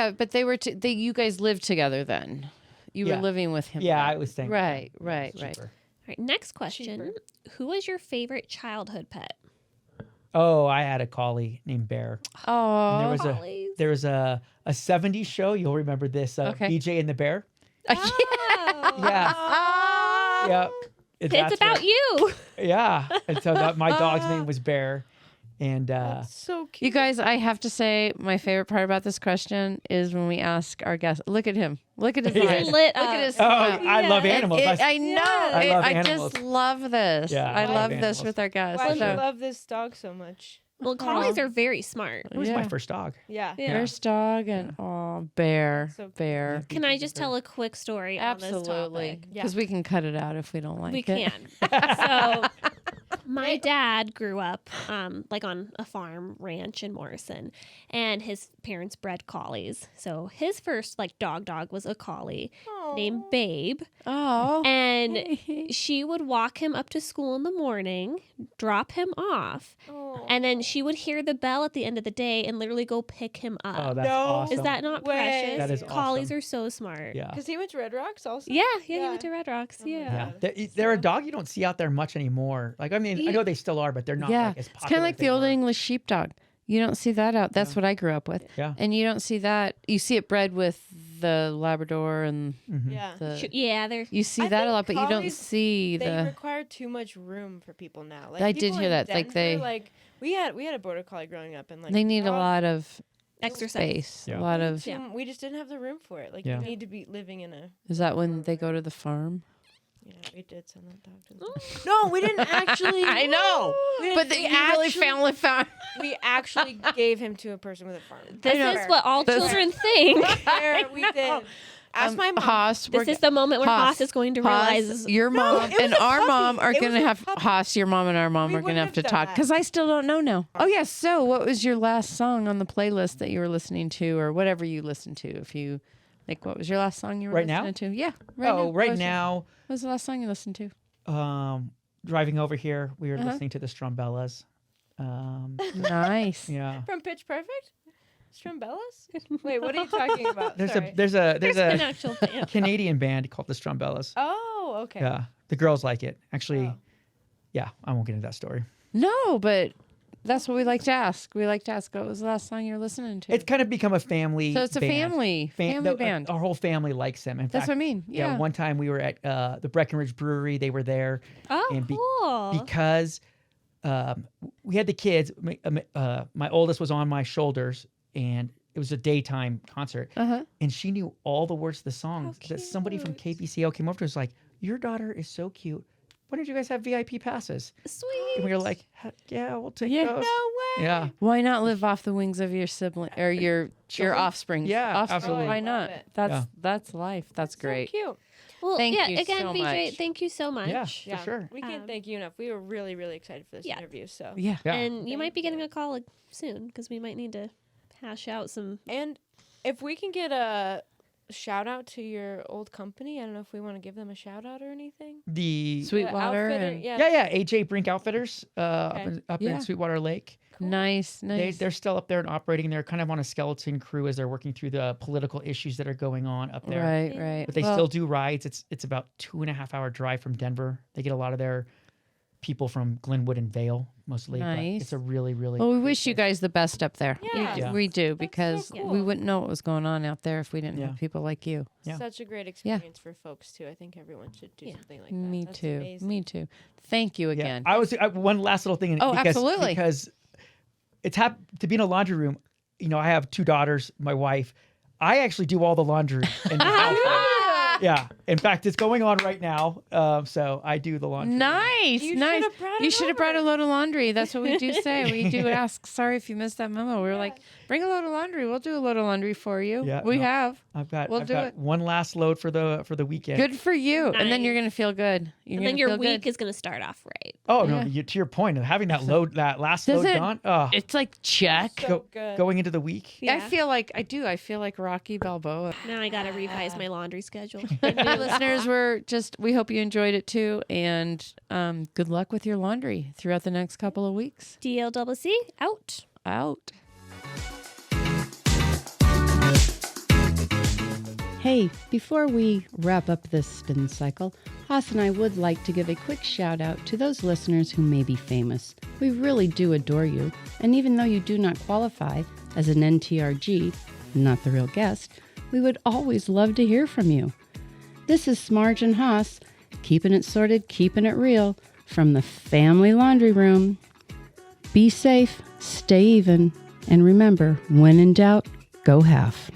No, but they were. You guys lived together then. You were Yeah. living with him. Yeah, then. I was staying. with Right, them. right, It's right. cheaper. All right, next question. Cheaper. Who was your favorite childhood pet? Oh, I had a collie named Bear. Oh, And Collies. there was a 70s show. You'll remember this. Okay. BJ and the Bear. Oh. Yeah. Yeah. It's about you. Yeah. And so my dog's name was Bear. And That's so cute. You guys, I have to say, my favorite part about this question is when we ask our guests. Look at him. Look at his He's eyes. lit Look up. at his. oh, I love animals. I know. I love I animals. just love this. Yeah, I I love love this animals. with our guests. Why do you So- love this dog so much? Well, collies are very smart. It was Yeah. my first dog. Yeah. Yeah. First dog and Bear, So cute. Bear. Can I just tell a quick story on this Absolutely, topic? Yeah. because we can cut it out if we don't like We it. can. So, my dad grew up like on a farm ranch in Morrison, and his parents bred collies. So his first like dog was a collie named Babe, Oh, and she would walk him up to school in the morning, drop him off, Oh. and then she would hear the bell at the end of the day and literally go pick him Oh, up. that's No. awesome. Is that not way. precious? That is Collies awesome. are so smart. Yeah. Because he went to Red Rocks also? Yeah, he Yeah. went to Red Rocks. Oh my Yeah. Yeah. God. They're a dog you don't see out there much anymore. Like, I mean, I know they still are, but they're not yeah. like as It's popular. kind of like as they the old were. English sheepdog. You don't see that out. That's what I grew up with. Yeah. And you don't see that. You see it bred with the Labrador and Mhm. Yeah. the. Yeah, they're You see I that a think lot, but you don't collies, see They the. require too much room for people now. Like I did people hear in that, like, they- Denver, like we had a border collie growing up, and like They need a dog- lot of exercise. space. Yeah. A lot we of. too- We just didn't have the room for it. Like Yeah. you need to be living in a. Is that when they go to the farm? Yeah, we did send that dog to the. No, we didn't actually. I know, We didn't- but we you really actually- found. We actually gave him to a person with a farm. This know. is what all This- children think. There, we did. Ask my mom. Haas. This is the moment where Haas is going to realize. Haas, your mom it was and a our puppy. mom are It going was to a have puppy. Haas. Your mom and our mom We are going to wouldn't have to have done talk that. because I still don't know now. Oh yes. So, what was your last song on the playlist that you were listening to, or whatever you listened to? If you like, what was your last song you were Right now? listening to? Yeah. Right now. Oh, What right was now, What was the last song you listened to? driving over here, we were Uh-huh. listening to the Strumbellas. Nice. Yeah. From Pitch Perfect. Strumbellas? Wait, what are you talking about? There's Sorry. a there's a there's an a actual band. Canadian band called the Strumbellas. Oh, okay. Yeah, the girls like it. Actually, Oh. yeah, I won't get into that story. No, but that's what we like to ask. We like to ask, what was the last song you were listening to? It's kind of become a family. so it's a band. family band. Our whole family likes them. In That's fact, what I mean. yeah. Yeah. One time we were at the Breckenridge Brewery. They were there Oh, And be- cool. because we had the kids. My oldest was on my shoulders, and it was a daytime concert. Uh-huh. And she knew all the words to the songs. That somebody from cute. KPCO came over to us like, "Your daughter is so cute. Why don't you guys have VIP passes?" Sweet. And we were like, "Heck yeah, we'll take Yeah. those." No way. Yeah. Why not live off the wings of your sibling or your Children? offspring? Yeah, offspring. absolutely. Why I love not? it. That's life. That's great. So cute. Well, Thank yeah, you again, so BJ, much. thank you so much. Yeah. Yeah, For sure. We can't Um, thank you enough. We were really, really excited for this Yeah. interview. So, Yeah. Yeah. And you Thank might be getting you. a call soon because we might need to hash out some. and if we can get a shout out to your old company, I don't know if we want to give them a shout out or anything. The The Sweetwater outfitter- and yeah, AJ Brink Outfitters up Okay. Yeah. in Sweetwater Lake. nice. They're still up there and operating. They're kind of on a skeleton crew as they're working through the political issues that are going on up there. Right, Yeah. right. But they Well, still do rides. It's about 2.5 hour drive from Denver. They get a lot of their people from Glenwood and Vale mostly. But Nice. it's a really, really. Well, we great wish you place. guys the best up there. Yeah. Yeah. We do so because we cool. wouldn't know what was going on out there if we didn't Yeah. have people like you. Yeah. Such a great experience for folks too. I think everyone should do Yeah. something like that. Me That's too. amazing. Me too. Thank you Yeah. again. One last little thing. Oh, because, absolutely. Because it's to be in a laundry room. You know, I have 2 daughters, my wife. I actually do all the laundry in the house. Yeah. In fact, it's going on right now. So I do the laundry. Nice, You nice. should've brought You it should have brought a over. load of laundry. That's what we do say. We do ask. Sorry if you missed that memo. We were Yeah. like, bring a load of laundry. We'll do a load of laundry for you. Yeah, we no. have. I've got We'll do it. one last load for the weekend. Good for you. And then you're Nice. gonna feel good. You're And gonna then your feel week good. is going to start off right. Oh Yeah. no! To your point, having that last Does load it- done. Oh, It's like check. So good. going into the week. Yeah. I feel like Rocky Balboa. Now I got to revise my laundry schedule. Listeners, we hope you enjoyed it too. And good luck with your laundry throughout the next couple of weeks. DLCC out. Out. Hey, before we wrap up this spin cycle, Haas and I would like to give a quick shout out to those listeners who may be famous. We really do adore you, and even though you do not qualify as an NTRG, not the real guest, we would always love to hear from you. This is Smarge and Haas, keeping it sorted, keeping it real, from the family laundry room. Be safe, stay even, and remember, when in doubt, go half.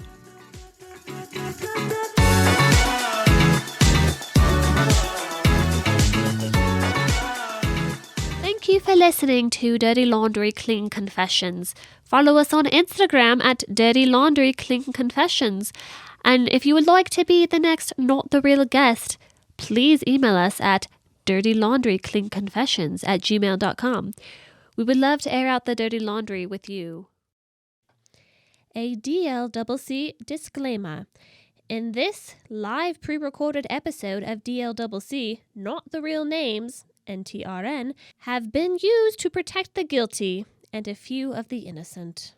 Thank you for listening to Dirty Laundry Clean Confessions. Follow us on Instagram at Dirty Laundry Clean Confessions. And if you would like to be the next Not the Real Guest, please email us at dirtylaundrycleanconfessions@gmail.com. We would love to air out the dirty laundry with you. A DLCC disclaimer. In this live pre-recorded episode of DLCC, Not the Real Names, NTRN, have been used to protect the guilty and a few of the innocent.